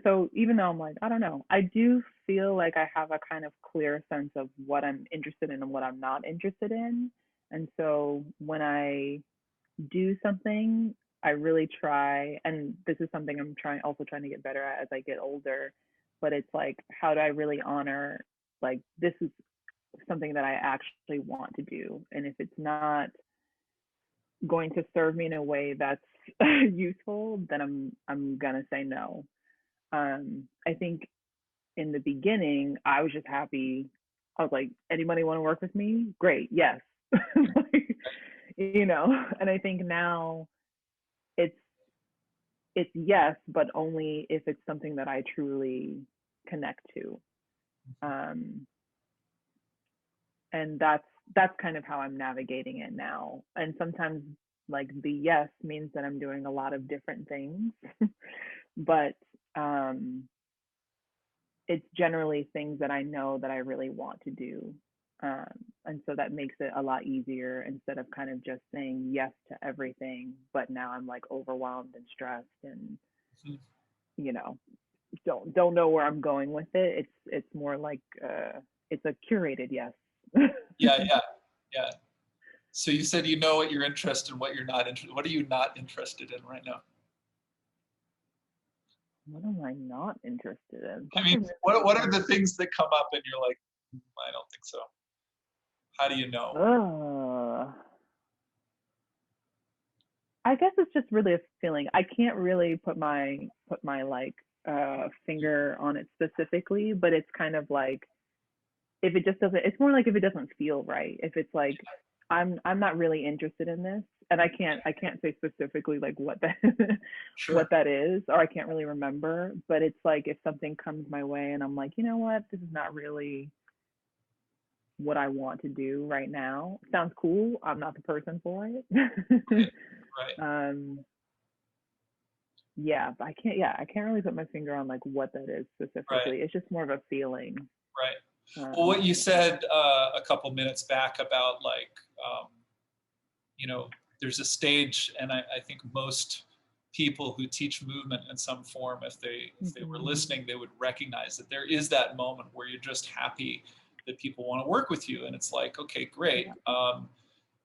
so even though I'm like, I don't know, I do feel like I have a kind of clear sense of what I'm interested in and what I'm not interested in. And so when I do something, I really try, and this is something I'm trying to get better at as I get older, but it's like, how do I really honor, like, this is something that I actually want to do. And if it's not going to serve me in a way that's useful, then I'm gonna say no. I think in the beginning, I was just happy. I was like, anybody want to work with me? Great, yes. Like, and I think now it's it's yes, but only if it's something that I truly connect to. Um, and that's kind of how I'm navigating it now. And sometimes like the yes means that I'm doing a lot of different things, but it's generally things that I know that I really want to do. Um, and so that makes it a lot easier instead of kind of just saying yes to everything. But now I'm like overwhelmed and stressed and, you know, don't know where I'm going with it. It's more like it's a curated yes. Yeah, yeah, yeah. So you said you know what you're interested in, what you're not interested. What are you not interested in right now? What am I not interested in? I That's a mean, really what good are the things that come up and you're like, I don't think so. How do you know? question. I guess it's just really a feeling. I can't really put my like finger on it specifically, but it's kind of like if it just doesn't, it's more like if it doesn't feel right. If it's like I'm not really interested in this, and I can't say specifically like what that Sure. what that is, or I can't really remember, but it's like if something comes my way and I'm like, you know what, this is not really what I want to do right now. Sounds cool. I'm not the person for it. Right. Right. um yeah, but I can't really put my finger on like what that is Right. specifically. It's just more of a feeling. Right. Well, what you Yeah. said a couple minutes back about like, um, there's a stage, and I think most people who teach movement in some form, if they were Mm-hmm. listening, they would recognize that there is that moment where you're just happy that people want to work with you, and it's like, okay, great, Yeah.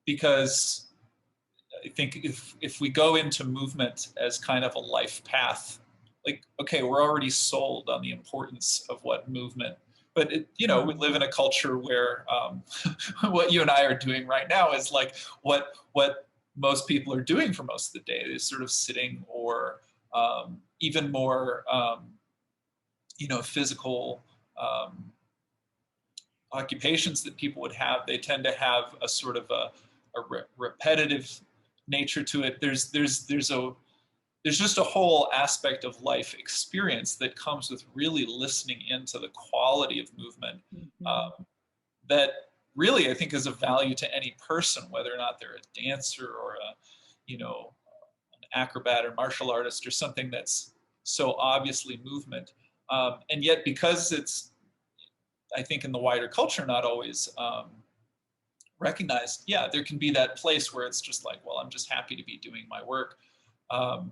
because I think if we go into movement as kind of a life path, like, okay, we're already sold on the importance of what movement, but we Mm-hmm. live in a culture where what you and I are doing right now is like what most people are doing for most of the day is sort of sitting, or even more physical occupations that people would have. They tend to have a sort of a repetitive nature to it. There's just a whole aspect of life experience that comes with really listening into the quality of movement, Mm-hmm. um, that really I think is of value to any person, whether or not they're a dancer or an acrobat or martial artist or something that's so obviously movement. And yet, because it's, I think, in the wider culture, not always recognized, yeah, there can be that place where it's just like, well, I'm just happy to be doing my work. Um,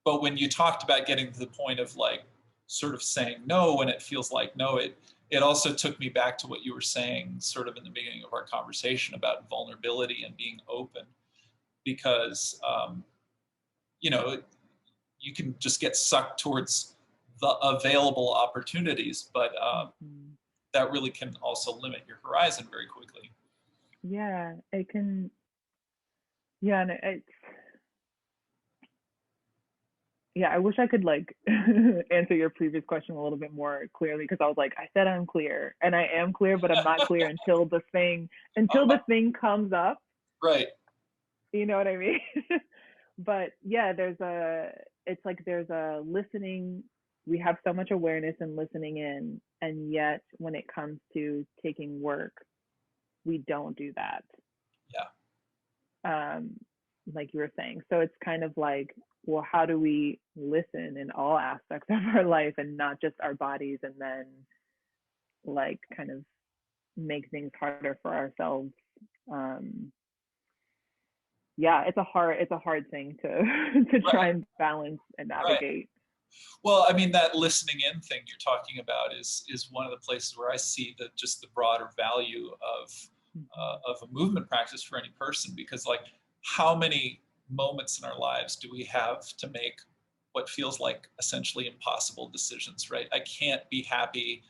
but when you talked about getting to the point of like sort of saying no when it feels like no, it also took me back to what you were saying sort of in the beginning of our conversation about vulnerability and being open, because you know you can just get sucked towards the available opportunities, but Mm-hmm. that really can also limit your horizon very quickly. Yeah, it can. Yeah, and it's yeah. I wish I could like answer your previous question a little bit more clearly because I was like, I said I'm clear, and I am clear, but I'm not clear until the thing comes up. Right. You know what I mean? But yeah, it's like there's a listening we have so much awareness and listening in, and yet when it comes to taking work, we don't do that. Yeah. Like you were saying. So it's kind of like, well, how do we listen in all aspects of our life and not just our bodies, and then like kind of make things harder for ourselves? Um, yeah, it's a hard thing to to try Right. and balance and Right. navigate. Well, I mean, that listening in thing you're talking about is one of the places where I see the just the broader value of a movement practice for any person, because like how many moments in our lives do we have to make what feels like essentially impossible decisions, right? I can't be happy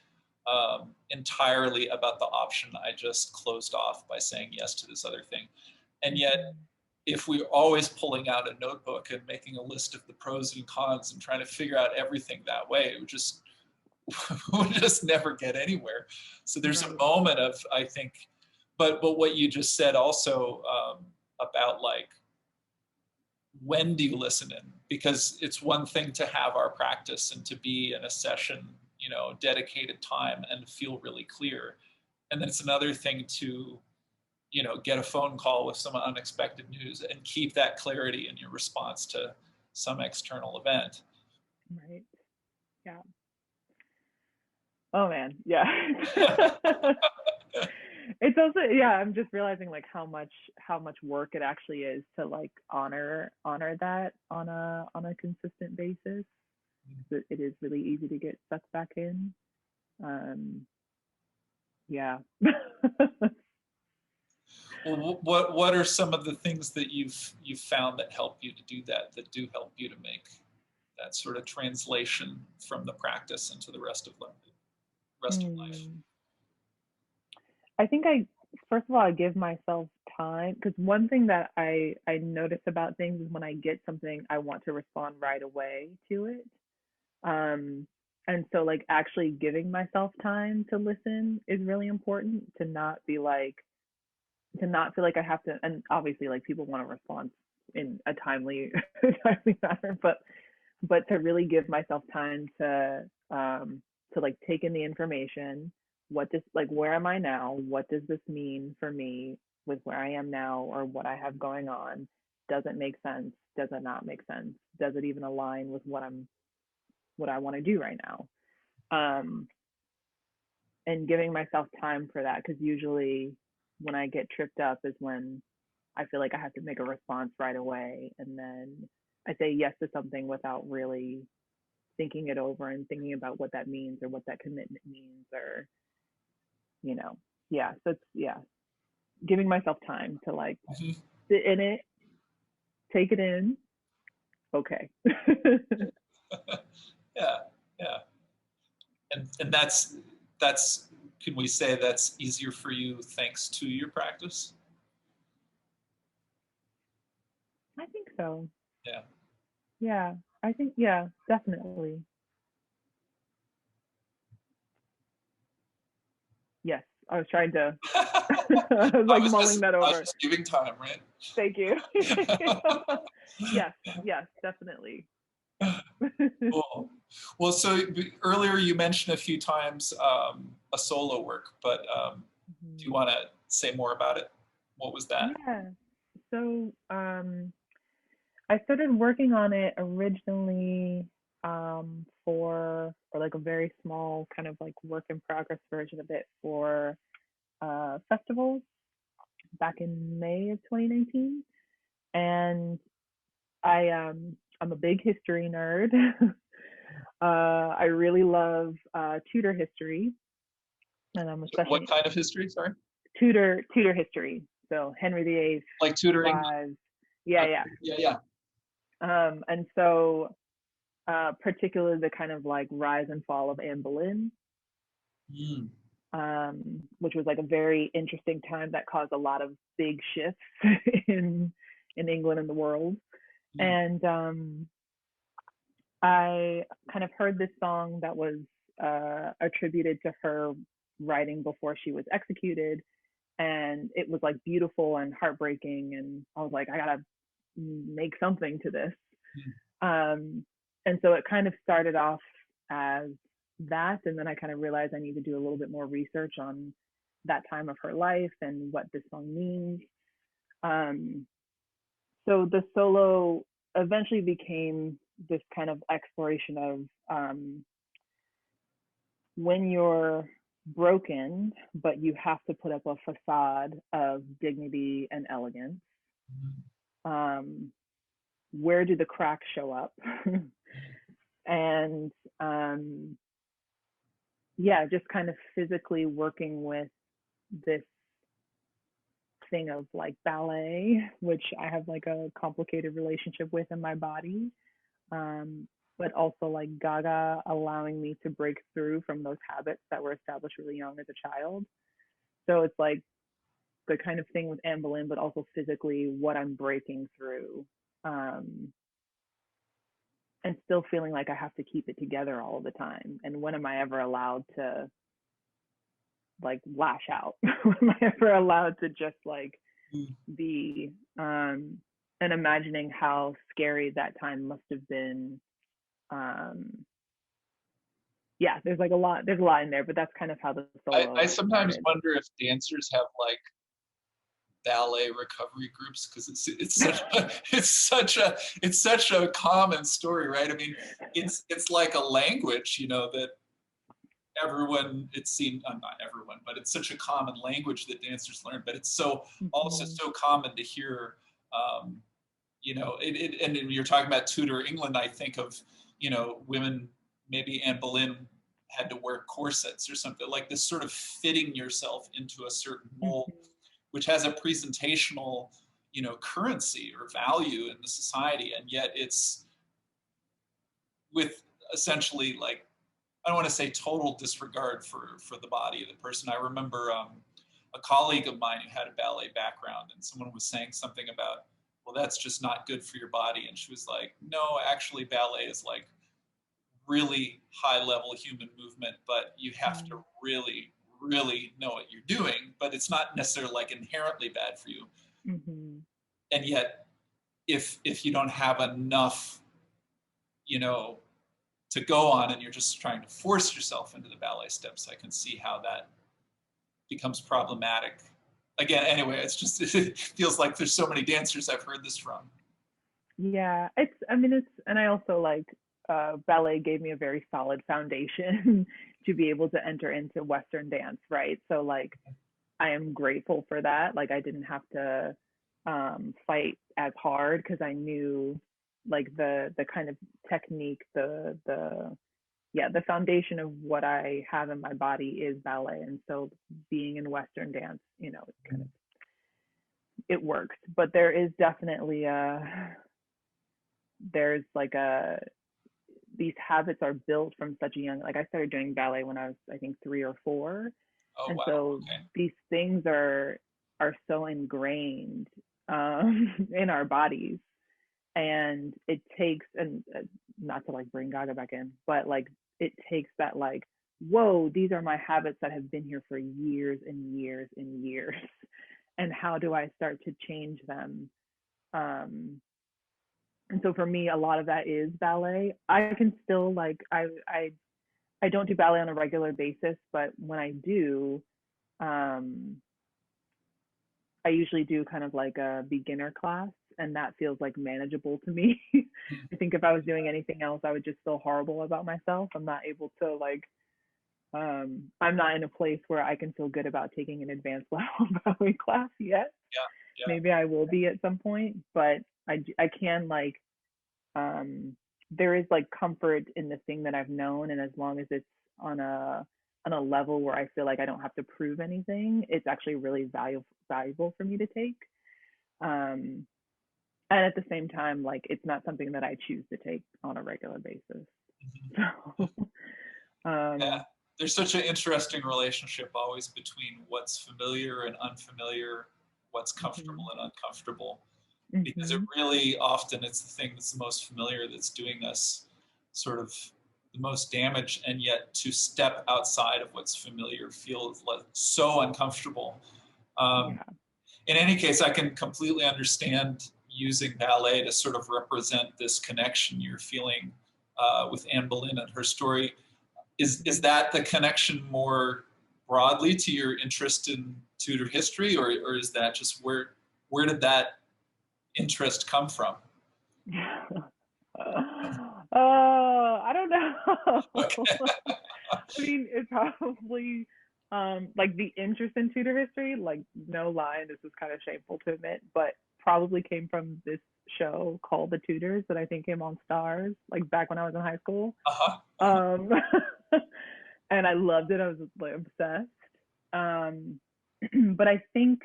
entirely about the option I just closed off by saying yes to this other thing, and yet if we're always pulling out a notebook and making a list of the pros and cons and trying to figure out everything that way, we just we just never get anywhere. So there's a Right. moment of, I think, but what you just said also about like, when do you listen in? Because it's one thing to have our practice and to be in a session, you know, dedicated time and feel really clear, and then it's another thing to, you know, get a phone call with some unexpected news and keep that clarity in your response to some external event. Right. Yeah. Oh man. Yeah. It's also, yeah, I'm just realizing like how much work it actually is to like honor that on a consistent basis. It is really easy to get sucked back in. Um, yeah. Well, what are some of the things that you've found that help you to do that, that do help you to make that sort of translation from the practice into the rest of life? Hmm. I think first of all, I give myself time, because one thing that I notice about things is when I get something, I want to respond right away to it. Um, and so like actually giving myself time to listen is really important, to not be like, to not feel like I have to, and obviously like people want a response in a timely timely manner, but to really give myself time to like take in the information. What this, like, where am I now? What does this mean for me with where I am now or what I have going on? Does it make sense? Does it not make sense? Does it even align with what I want to do right now? Um, and giving myself time for that, because usually when I get tripped up is when I feel like I have to make a response right away, and then I say yes to something without really thinking it over and thinking about what that means or what that commitment means, or you know, yeah. So it's, yeah, giving myself time to like Mhm. sit in it, take it in. Okay. Yeah, yeah, and that's can we say that's easier for you thanks to your practice? I think so. Yeah. Yeah, I think, yeah, definitely. Yes, I was trying to. I was like mulling that I was over. just giving time, right? Thank you. Yes, yes, definitely. Yeah. Cool. Well, so earlier you mentioned a few times a solo work, but do you Mhm. want to say more about it? What was that? Yeah. So I started working on it originally for like a very small kind of like work in progress version of it for festivals back in May of 2019. And I'm a big history nerd. I really love Tudor history, and I'm What especially kind of history? Sorry, Tudor history. So Henry VIII, like tutoring? lives. Yeah, Okay. yeah. Yeah, yeah. And so particularly the kind of like rise and fall of Anne Boleyn, Mm. which was like a very interesting time that caused a lot of big shifts in England and the world. Mm. And I kind of heard this song that was attributed to her writing before she was executed, and it was like beautiful and heartbreaking. And I was like, I gotta make something to this. Mm. Um, and so it kind of started off as that. And then I kind of realized I need to do a little bit more research on that time of her life and what this song means. So the solo eventually became this kind of exploration of when you're broken, but you have to put up a facade of dignity and elegance. Where do the cracks show up? And yeah, just kind of physically working with this thing of like ballet, which I have like a complicated relationship with in my body. But also like Gaga allowing me to break through from those habits that were established really young as a child. So it's like the kind of thing with Anne Boleyn, but also physically what I'm breaking through. And still feeling like I have to keep it together all the time. And when am I ever allowed to like lash out? When am I ever allowed to just like be? And imagining how scary that time must have been. Yeah, there's like there's a lot in there, but that's kind of how the solo I sometimes started. wonder if dancers have like ballet recovery groups, because it's such a common story, right? I mean, it's like a language, you know, that everyone, it seemed, not everyone, but it's such a common language that dancers learn, but it's so also so common to hear, you know, and you're talking about Tudor England, I think of, you know, women, maybe Anne Boleyn had to wear corsets or something, like this sort of fitting yourself into a certain mold, which has a presentational, you know, currency or value in the society, and yet it's with essentially like, I don't want to say total disregard for the body of the person. I remember a colleague of mine who had a ballet background, and someone was saying something about, well, that's just not good for your body, and she was like, no, actually, ballet is like really high level human movement, but you have to really know what you're doing, but it's not necessarily like inherently bad for you. And yet if you don't have enough, you know, to go on, and you're just trying to force yourself into the ballet steps, I can see how that becomes problematic. Again, anyway, it's just, it feels like there's so many dancers I've heard this from. Yeah, I mean, and I also like, ballet gave me a very solid foundation to be able to enter into Western dance, right? So like, I am grateful for that. Like I didn't have to fight as hard because I knew like the kind of technique, the foundation of what I have in my body is ballet. And so being in Western dance, you know, it kind of, it works. But there is definitely there's like these habits are built from such a young, like I started doing ballet when I was, I think, 3 or 4. Oh, And wow. so Okay. these things are so ingrained in our bodies. And it takes, and not to like bring Gaga back in, but like it takes that like, whoa, these are my habits that have been here for years and years and years. And how do I start to change them? And so for me, a lot of that is ballet. I can still like, I don't do ballet on a regular basis, but when I do, um, I usually do kind of like a beginner class, and that feels like manageable to me. I think if I was doing anything else, I would just feel horrible about myself. I'm not able to like, I'm not in a place where I can feel good about taking an advanced level ballet class yet. Yeah. Yeah. Maybe I will be at some point, but I can like, there is like comfort in the thing that I've known, and as long as it's on a level where I feel like I don't have to prove anything, it's actually really valuable for me to take. And at the same time, like it's not something that I choose to take on a regular basis. So, Yeah. There's such an interesting relationship always between what's familiar and unfamiliar, what's comfortable and uncomfortable, because it really often, it's the thing that's the most familiar that's doing us sort of the most damage, and yet to step outside of what's familiar feels like so uncomfortable. In any case, I can completely understand using ballet to sort of represent this connection you're feeling with Anne Boleyn and her story. Is that the connection more broadly to your interest in Tudor history, or is that just where did that interest come from? I don't know. Okay. I mean, it's probably like the interest in Tudor history, like no lie, and this is kind of shameful to admit, but probably came from this show called The Tudors that I think came on Stars, like back when I was in high school. Uh-huh. Um, and I loved it. I was like obsessed. Um, but I think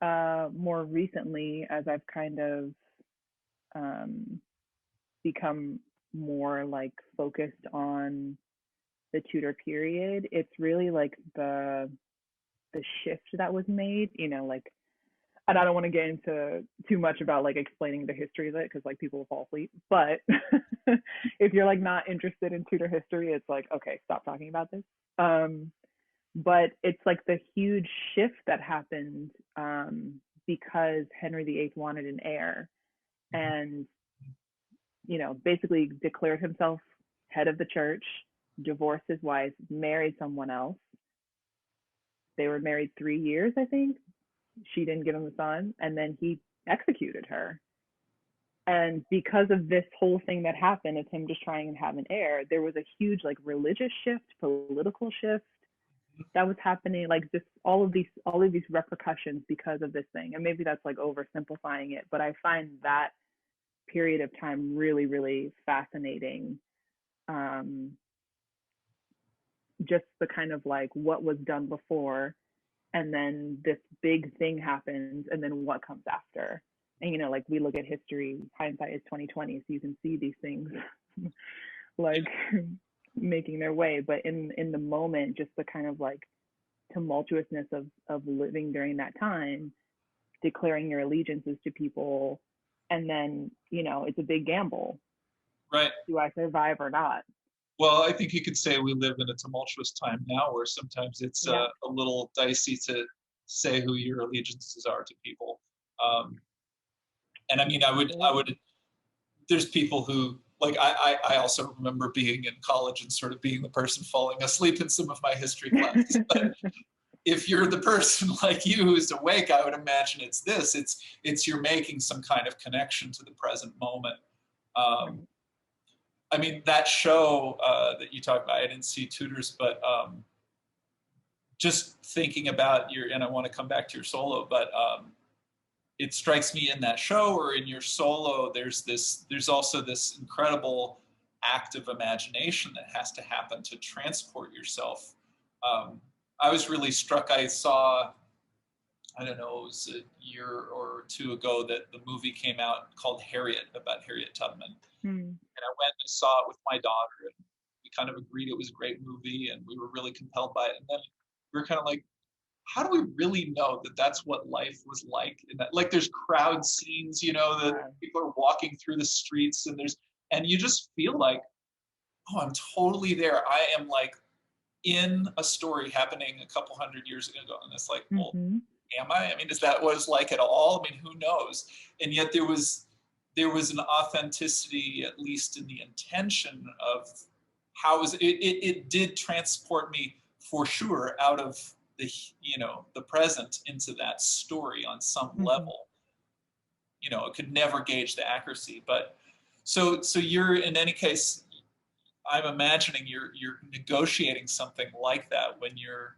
more recently, as I've kind of um, become more like focused on the Tudor period, it's really like the shift that was made, you know, like, and I don't want to get into too much about like explaining the history of it because like people will fall asleep. But if you're like not interested in Tudor history, it's like, okay, stop talking about this. But it's like the huge shift that happened because Henry VIII wanted an heir and, you know, basically declared himself head of the church, divorced his wife, married someone else. They were married 3 years, I think. She didn't give him a son, and then he executed her. And because of this whole thing that happened, of him just trying to have an heir, there was a huge like religious shift, political shift that was happening, like just all of these repercussions because of this thing. And maybe that's like oversimplifying it, but I find that period of time really, really fascinating. Um, just the kind of like what was done before, and then this big thing happens, and then what comes after. And you know, like we look at history, hindsight is 2020, so you can see these things like making their way. But in the moment, just the kind of like tumultuousness of living during that time, declaring your allegiances to people, and then you know it's a big gamble. Right. Do I survive or not? Well, I think you could say we live in a tumultuous time now where sometimes it's Yeah. a little dicey to say who your allegiances are to people. Um, and I mean, I Absolutely. would, there's people who, like, I also remember being in college and sort of being the person falling asleep in some of my history classes. But if you're the person like you who's awake, I would imagine it's this. It's you're making some kind of connection to the present moment. Um, Right. I mean, that show that you talked about, I didn't see Tutors, but just thinking about your, and I want to come back to your solo, but it strikes me in that show or in your solo, there's also this incredible act of imagination that has to happen to transport yourself. Um, I was really struck. I saw, I don't know, it was a year or two ago that the movie came out called Harriet, about Harriet Tubman. Hmm. And I went and saw it with my daughter, and we kind of agreed it was a great movie, and we were really compelled by it. And then we were kind of like, how do we really know that that's what life was like? In that, like, there's crowd scenes, you know, that Yeah. people are walking through the streets, and you just feel like, oh, I'm totally there. I am like in a story happening a couple hundred years ago, and it's like, well, Mm-hmm. am I? I mean, is that what it's like at all? I mean, who knows? And yet there was an authenticity, at least in the intention of how it did transport me for sure out of the the present into that story on some Mm-hmm. level. It could never gauge the accuracy, but so you're, in any case, I'm imagining you're negotiating something like that when you're,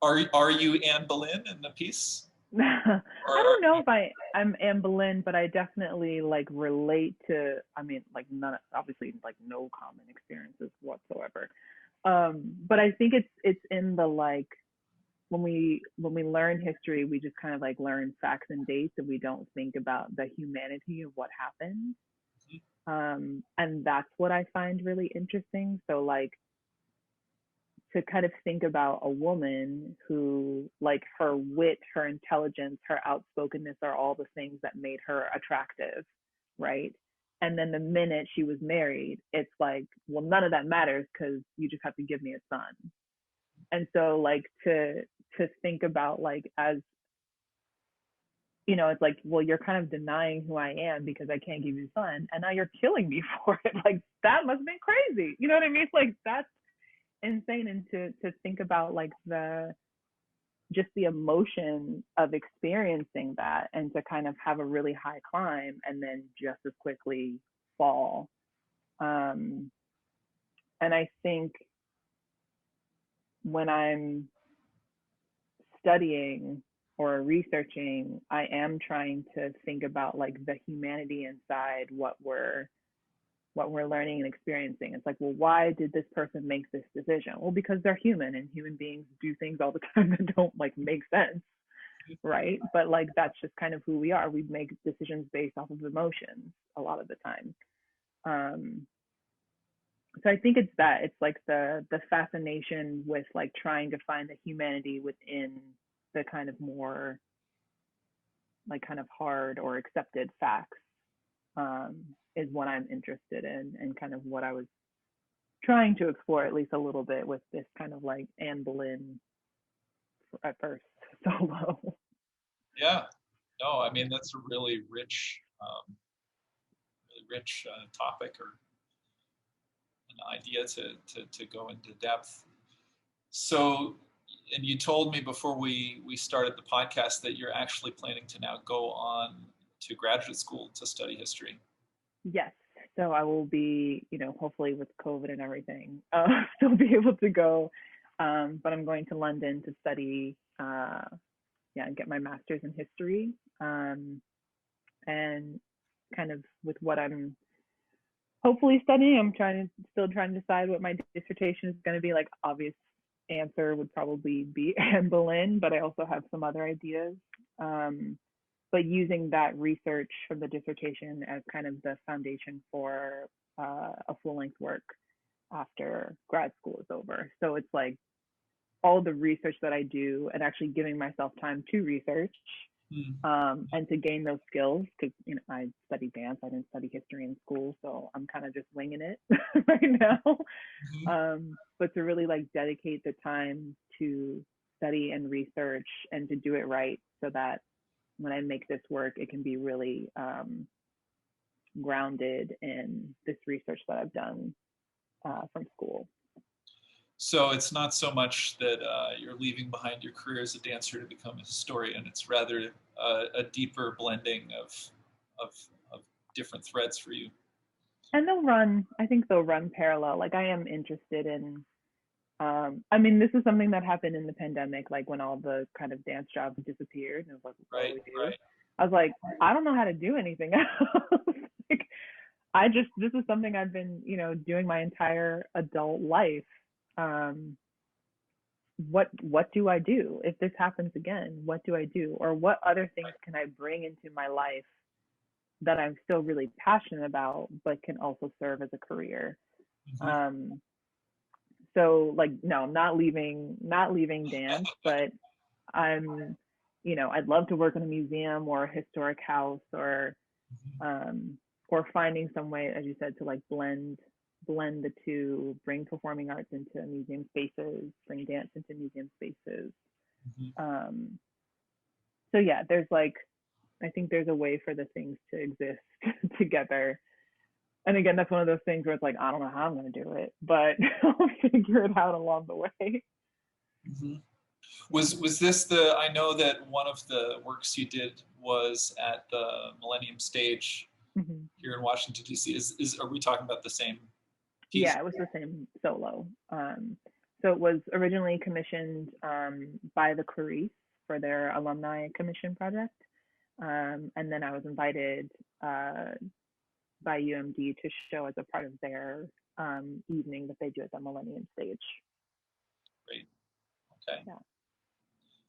are you Anne Boleyn in the piece? I Or don't know if I'm Anne Boleyn, but I definitely like relate to. I mean, like none, obviously, like no common experiences whatsoever. But I think it's in the like when we learn history, we just kind of like learn facts and dates, and we don't think about the humanity of what happened. And that's what I find really interesting. So like to kind of think about a woman who, like, her wit, her intelligence, her outspokenness are all the things that made her attractive, right? And then the minute she was married, it's like, well, none of that matters because you just have to give me a son. And so, like, to think about like as it's like, well, you're kind of denying who I am because I can't give you fun, and now you're killing me for it. Like, that must have been crazy. You know what I mean? It's like, that's insane. And to think about like just the emotion of experiencing that, and to kind of have a really high climb and then just as quickly fall. And I think when I'm studying or researching, I am trying to think about like the humanity inside what we're learning and experiencing. It's like, well, why did this person make this decision? Well, because they're human, and human beings do things all the time that don't like make sense, right? But like, that's just kind of who we are. We make decisions based off of emotions a lot of the time. So I think it's that. It's like the fascination with like trying to find the humanity within the kind of more like kind of hard or accepted facts, is what I'm interested in, and kind of what I was trying to explore at least a little bit with this kind of like Anne Boleyn at first solo. Yeah. No, I mean, that's a really rich topic, or an idea to go into depth. So, and you told me before we started the podcast that you're actually planning to now go on to graduate school to study history. Yes. So I will be, hopefully with COVID and everything, still be able to go. But I'm going to London to study, get my master's in history. And kind of with what I'm hopefully studying, I'm still trying to decide what my dissertation is going to be. Like, obvious answer would probably be Anne Boleyn, but I also have some other ideas. But using that research from the dissertation as kind of the foundation for a full-length work after grad school is over. So it's like all the research that I do, and actually giving myself time to research, and to gain those skills, because I studied dance. I didn't study history in school, so I'm kind of just winging it right now. But to really like dedicate the time to study and research, and to do it right, so that when I make this work, it can be really grounded in this research that I've done from school. So it's not so much that you're leaving behind your career as a dancer to become a historian. It's rather a deeper blending of different threads for you. And I think they'll run parallel. Like, I am interested in, I mean, this is something that happened in the pandemic, like when all the kind of dance jobs disappeared, and it was like, what do we do? Right. I was like, I don't know how to do anything else. Like, this is something I've been, doing my entire adult life. What do I do if this happens again? What do I do? Or what other things can I bring into my life that I'm still really passionate about, but can also serve as a career? So like, no, I'm not leaving dance, but I'm, I'd love to work in a museum or a historic house, or finding some way, as you said, to like blend the two, bring performing arts into museum spaces, bring dance into museum spaces. So yeah, I think there's a way for the things to exist together. And again, that's one of those things where it's like, I don't know how I'm going to do it, but I'll figure it out along the way. Was this I know that one of the works you did was at the Millennium Stage here in Washington, D.C. Are we talking about the same piece? Yeah, it was the same solo. So it was originally commissioned by the Clarice for their alumni commission project. And then I was invited by UMD to show as a part of their evening that they do at the Millennium Stage. Great. Okay. Yeah.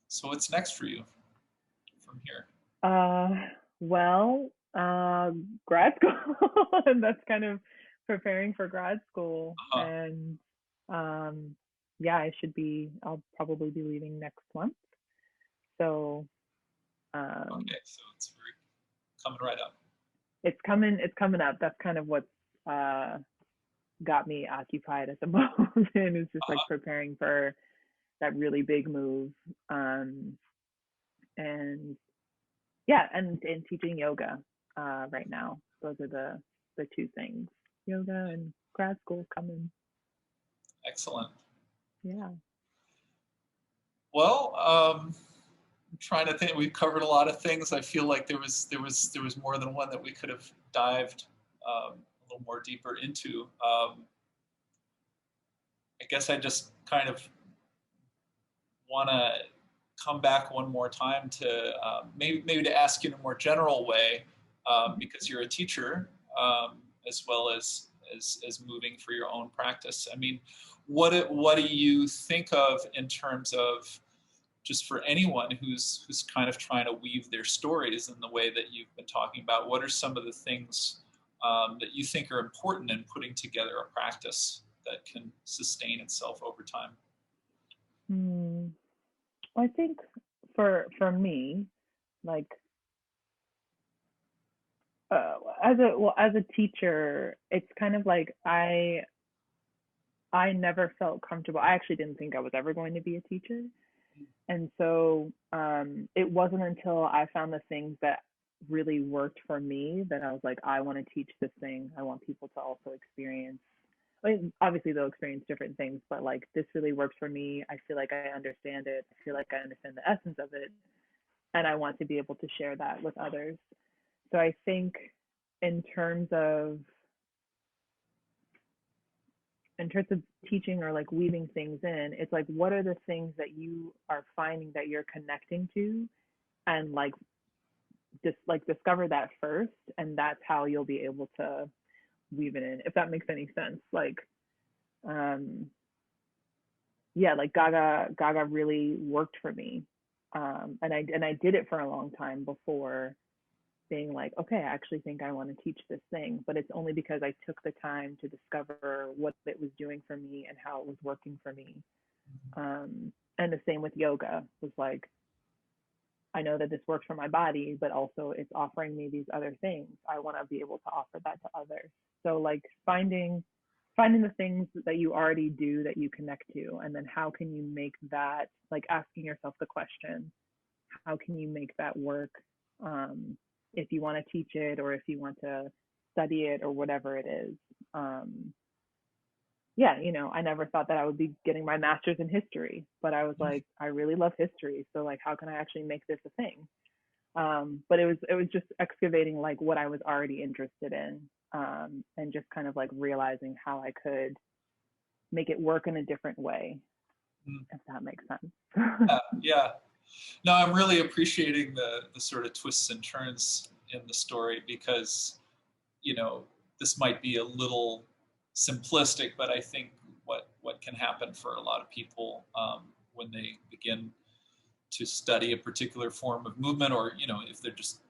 So what's next for you from here? Well, grad school, and that's kind of preparing for grad school. And yeah, I'll probably be leaving next month. So okay, so it's coming right up. It's coming up. That's kind of what's got me occupied at the moment, is just like preparing for that really big move. And yeah, and teaching yoga right now. Those are the two things. Yoga and grad school coming. Excellent. Yeah. Well, I'm trying to think. We've covered a lot of things. I feel like there was more than one that we could have dived a little more deeper into. I guess I just kind of want to come back one more time to maybe to ask you in a more general way, because you're a teacher, as well as moving for your own practice. I mean, what do you think of in terms of, just for anyone who's kind of trying to weave their stories in the way that you've been talking about? What are some of the things that you think are important in putting together a practice that can sustain itself over time? Well, I think for me, like as a teacher, it's kind of like I never felt comfortable. I actually didn't think I was ever going to be a teacher. And so it wasn't until I found the things that really worked for me that I was like, I want to teach this thing. I want people to also experience. I mean, obviously, they'll experience different things, but like this really works for me. I feel like I understand it. I feel like I understand the essence of it. And I want to be able to share that with others. So I think in terms of in terms of teaching or like weaving things in, it's like what are the things that you are finding that you're connecting to, and like just like discover that first, and that's how you'll be able to weave it in, if that makes any sense. Like um yeah, like Gaga really worked for me. And I did it for a long time before being like, okay, I actually think I want to teach this thing. But it's only because I took the time to discover what it was doing for me and how it was working for me. And the same with yoga, was like, I know that this works for my body, but also it's offering me these other things. I want to be able to offer that to others. So like finding the things that you already do that you connect to, and then how can you make that, like asking yourself the question, how can you make that work, if you want to teach it or if you want to study it or whatever it is. Yeah, I never thought that I would be getting my master's in history, but I was like, I really love history, so like how can I actually make this a thing? But it was just excavating like what I was already interested in, and just kind of like realizing how I could make it work in a different way, if that makes sense. Yeah. No, I'm really appreciating the sort of twists and turns in the story, because, this might be a little simplistic, but I think what can happen for a lot of people, when they begin to study a particular form of movement, or, if they're just,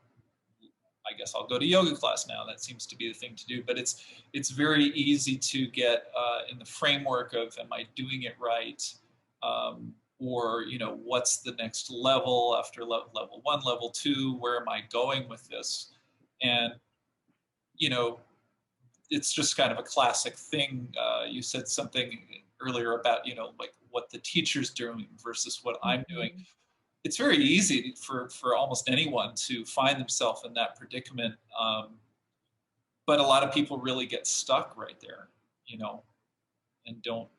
I guess I'll go to yoga class now. That seems to be the thing to do. But it's very easy to get in the framework of, am I doing it right? Or, what's the next level after level one, level two? Where am I going with this? And, it's just kind of a classic thing. You said something earlier about, like what the teacher's doing versus what I'm doing. It's very easy for almost anyone to find themselves in that predicament. But a lot of people really get stuck right there, and don't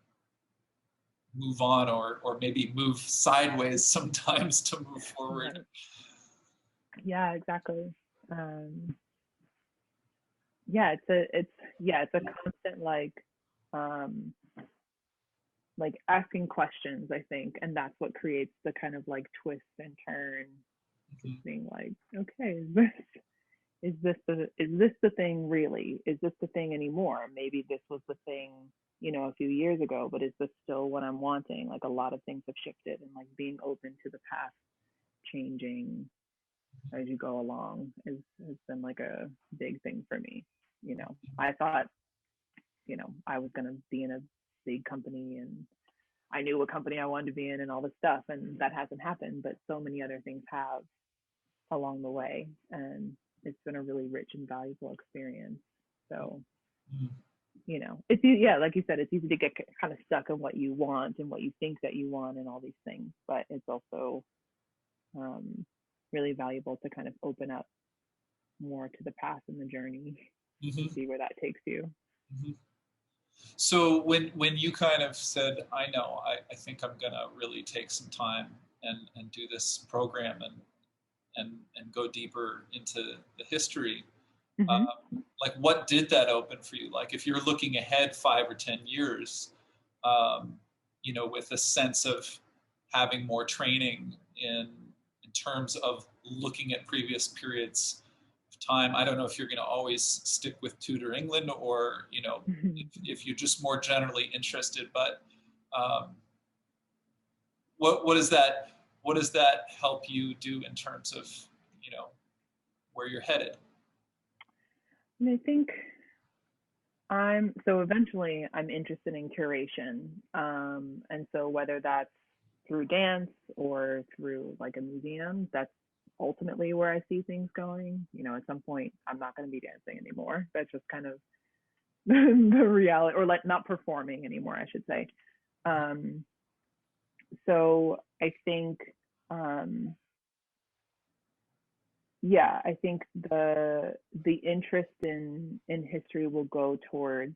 move on, or maybe move sideways sometimes to move forward. Right. Yeah, exactly. Yeah, it's a constant um asking questions, I think, and that's what creates the kind of like twist and turn, just Mhm. being like, okay, is this the thing really? Is this the thing anymore? Maybe this was the thing, a few years ago, but is this still what I'm wanting? Like a lot of things have shifted, and like being open to the past changing as you go along has been like a big thing for me. I thought, I was gonna be in a big company, and I knew what company I wanted to be in and all this stuff, and that hasn't happened, but so many other things have along the way, and it's been a really rich and valuable experience. So, Mhm. it's, yeah, like you said, it's easy to get kind of stuck in what you want and what you think that you want and all these things, but it's also, um, really valuable to kind of open up more to the path and the journey and Hmm. see where that takes you. Hmm. So when you kind of said, I know, I think I'm gonna really take some time and do this program and go deeper into the history, Hmm. like what did that open for you? Like if you're looking ahead 5 or 10 years, um, with a sense of having more training in terms of looking at previous periods of time. I don't know if you're going to always stick with Tudor England, or if you're just more generally interested. But um, what does that help you do in terms of where you're headed? And I think eventually I'm interested in curation. And so whether that's through dance or through like a museum, that's ultimately where I see things going. At some point I'm not going to be dancing anymore. That's just kind of the reality, or like not performing anymore, I should say. Um, so I think, um, yeah, I think the interest in history will go towards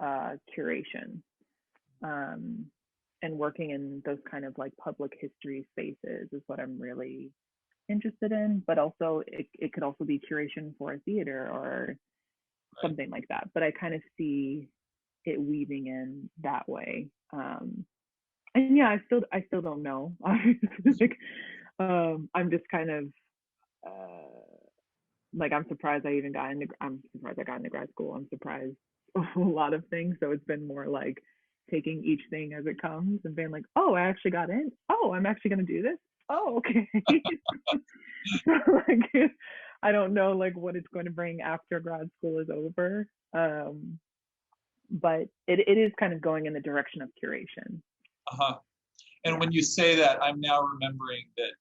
curation, um, and working in those kind of like public history spaces is what I'm really interested in. But also, it could also be curation for a theater or Right. something like that. But I kind of see it weaving in that way. And yeah, I still don't know. Like, I'm just kind of like I'm surprised I even got into. I'm surprised I got into grad school. I'm surprised a lot of things. So it's been more like taking each thing as it comes and being like, oh, I actually got in. Oh, I'm actually gonna do this. Oh, okay. So like, I don't know like what it's going to bring after grad school is over. But it is kind of going in the direction of curation. Uh-huh. And Yeah. when you say that, I'm now remembering that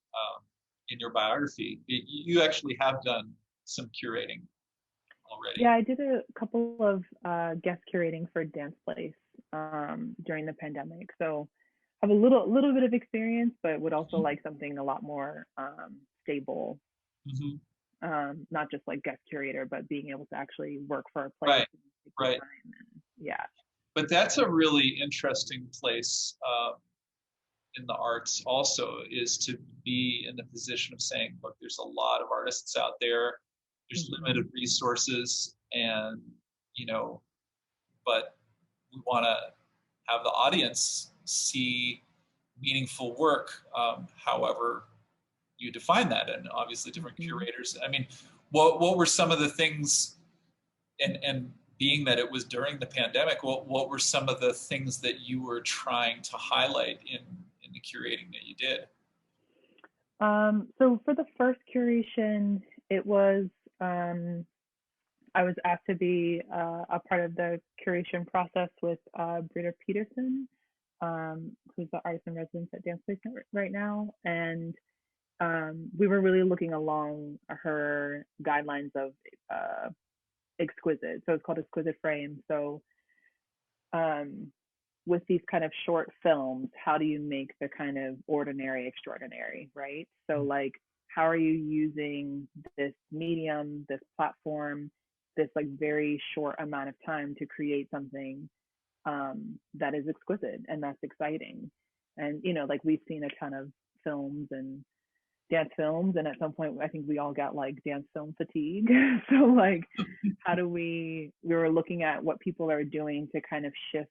in your biography, you actually have done some curating Yeah, already. I did a couple of guest curating for Dance Place during the pandemic. So I have a little bit of experience, but would also Mhm. like something a lot more stable. Mhm. Not just like guest curator, but being able to actually work for a place Right, and take the right. time. And, yeah. But that's a really interesting place in the arts also, is to be in the position of saying, look, there's a lot of artists out there, there's Hmm. limited resources, and, you know, but we want to have the audience see meaningful work, however you define that, and obviously different Hmm. curators. I mean, what were some of the things, and being that it was during the pandemic, what were some of the things that you were trying to highlight in the curating that you did? So for the first curation, it was um, I was asked to be a part of the curation process with Britta Peterson, who's the artist in residence at Dance Place right now. And we were really looking along her guidelines of uh, exquisite. So it's called exquisite frame. So um, with these kind of short films, how do you make the kind of ordinary extraordinary, right? So like, how are you using this medium, this platform, this like very short amount of time to create something that is exquisite and that's exciting? And like we've seen a ton of films and dance films, and at some point I think we all got like dance film fatigue. So like, how do we were looking at what people are doing to kind of shift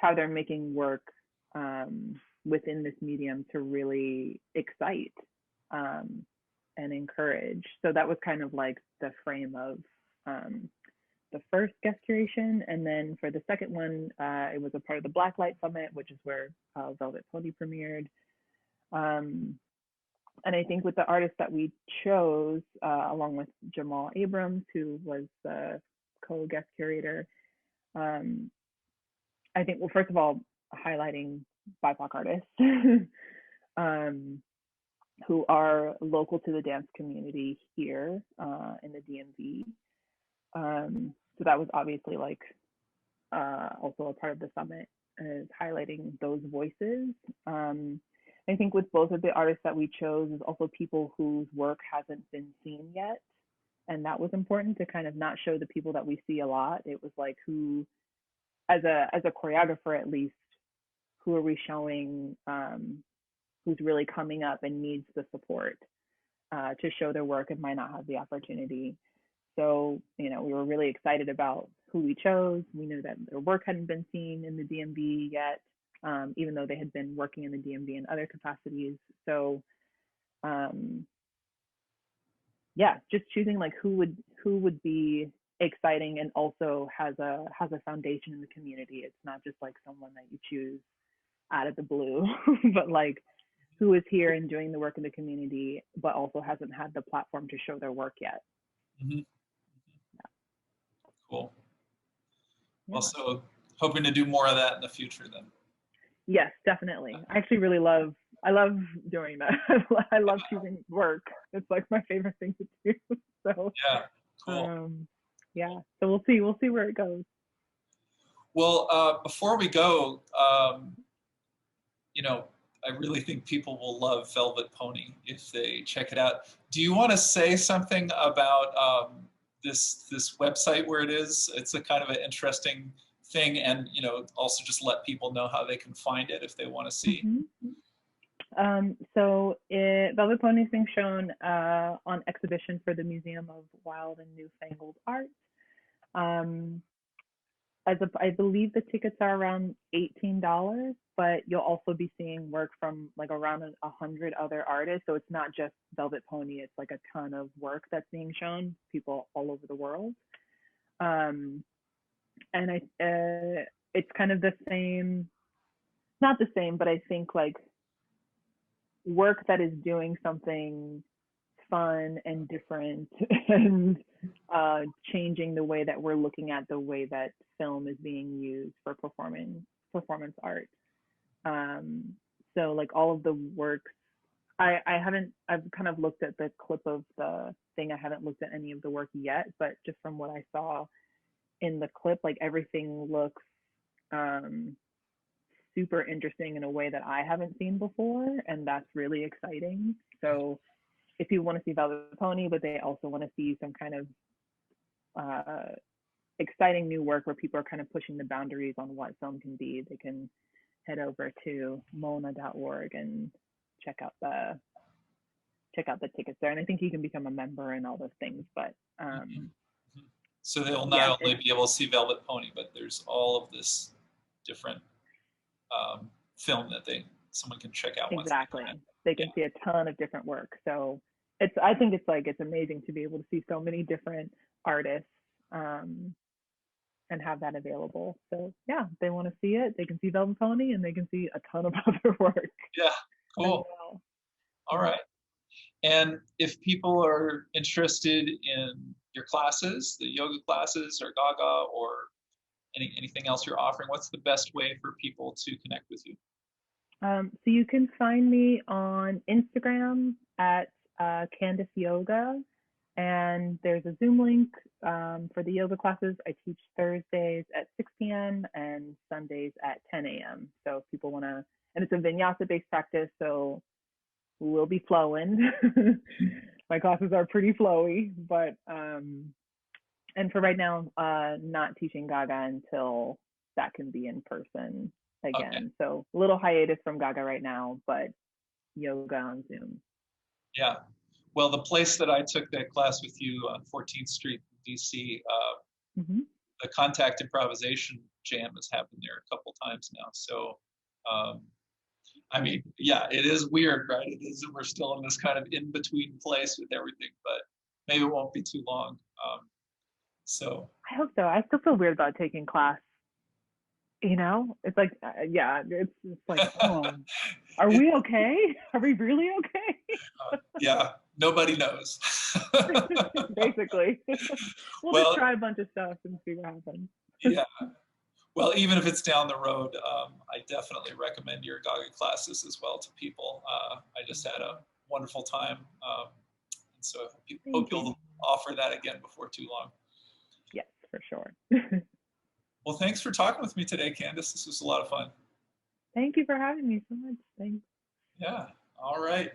how they're making work within this medium to really excite um, and encourage. So that was kind of like the frame of um, the first guest curation. And then for the second one, it was a part of the Blacklight Summit, which is where Velvet Pony premiered. Um, and I think with the artist that we chose, along with Jamal Abrams, who was the co-guest curator, um, I think, well, first of all, highlighting BIPOC artists um, who are local to the dance community here in the DMV. So that was obviously like also a part of the summit, is highlighting those voices. Um, I think with both of the artists that we chose is also people whose work hasn't been seen yet. And that was important to kind of not show the people that we see a lot. It was like who, as a choreographer at least, who are we showing who's really coming up and needs the support to show their work and might not have the opportunity. So, you know, we were really excited about who we chose. We knew that their work hadn't been seen in the DMV yet, even though they had been working in the DMV in other capacities. So, yeah, just choosing like who would be exciting and also has a foundation in the community. It's not just like someone that you choose out of the blue, but like who is here and doing the work in the community, but also hasn't had the platform to show their work yet. Mm-hmm. Cool. Yeah. Well, so hoping to do more of that in the future then. Yes, definitely. I actually really I love doing that. I love choosing work. It's like my favorite thing to do. So yeah, cool. Yeah. So we'll see where it goes. Well, before we go, you know, I really think people will love Velvet Pony if they check it out. Do you want to say something about this website where it is? It's a kind of an interesting thing, and you know, also just let people know how they can find it if they want to see. Velvet Pony is being shown on exhibition for the Museum of Wild and Newfangled Art. I believe the tickets are around $18, but you'll also be seeing work from like around 100 other artists. So it's not just Velvet Pony; it's like a ton of work that's being shown, people all over the world. And it's kind of the same, not the same, but I think like work that is doing something fun and different and changing the way that we're looking at the way that film is being used for performance art. So like all of the works, I've kind of looked at the clip of the thing. I haven't looked at any of the work yet, but just from what I saw in the clip, like everything looks super interesting in a way that I haven't seen before, and that's really exciting. So if you want to see Velvet Pony, but they also want to see some kind of exciting new work where people are kind of pushing the boundaries on what film can be, they can head over to mona.org and check out the tickets there. And I think you can become a member and all those things. But so they'll not only be able to see Velvet Pony, but there's all of this different film that someone can check out. Exactly. They can see a ton of different work. So I think it's amazing to be able to see so many different artists and have that available. So yeah, if they want to see it, they can see Velvet Pony and they can see a ton of other work. Yeah, cool. Well. All right. And if people are interested in your classes, the yoga classes or Gaga or anything else you're offering, what's the best way for people to connect with you? So you can find me on Instagram at Candace Yoga, and there's a Zoom link for the yoga classes. I teach Thursdays at 6 p.m. and Sundays at 10 a.m. So if people want to, and it's a vinyasa-based practice, so we'll be flowing. My classes are pretty flowy, but and for right now, not teaching Gaga until that can be in person again. Okay. So a little hiatus from Gaga right now, but yoga on Zoom. Yeah. Well, the place that I took that class with you on 14th Street, DC, the Contact Improvisation Jam has happened there a couple times now. So, I mean, yeah, it is weird, right? It is, we're still in this kind of in-between place with everything, but maybe it won't be too long. So I hope so. I still feel weird about taking class. You know, it's like, yeah, it's like, oh, are we okay? Are we really okay? Yeah, nobody knows. Basically. We'll just try a bunch of stuff and see what happens. Yeah. Well, even if it's down the road, I definitely recommend your Gaga classes as well to people. I just had a wonderful time. And so I hope you'll offer that again before too long. Yes, for sure. Well, thanks for talking with me today, Candace. This was a lot of fun. Thank you for having me so much. Thanks. Yeah. All right.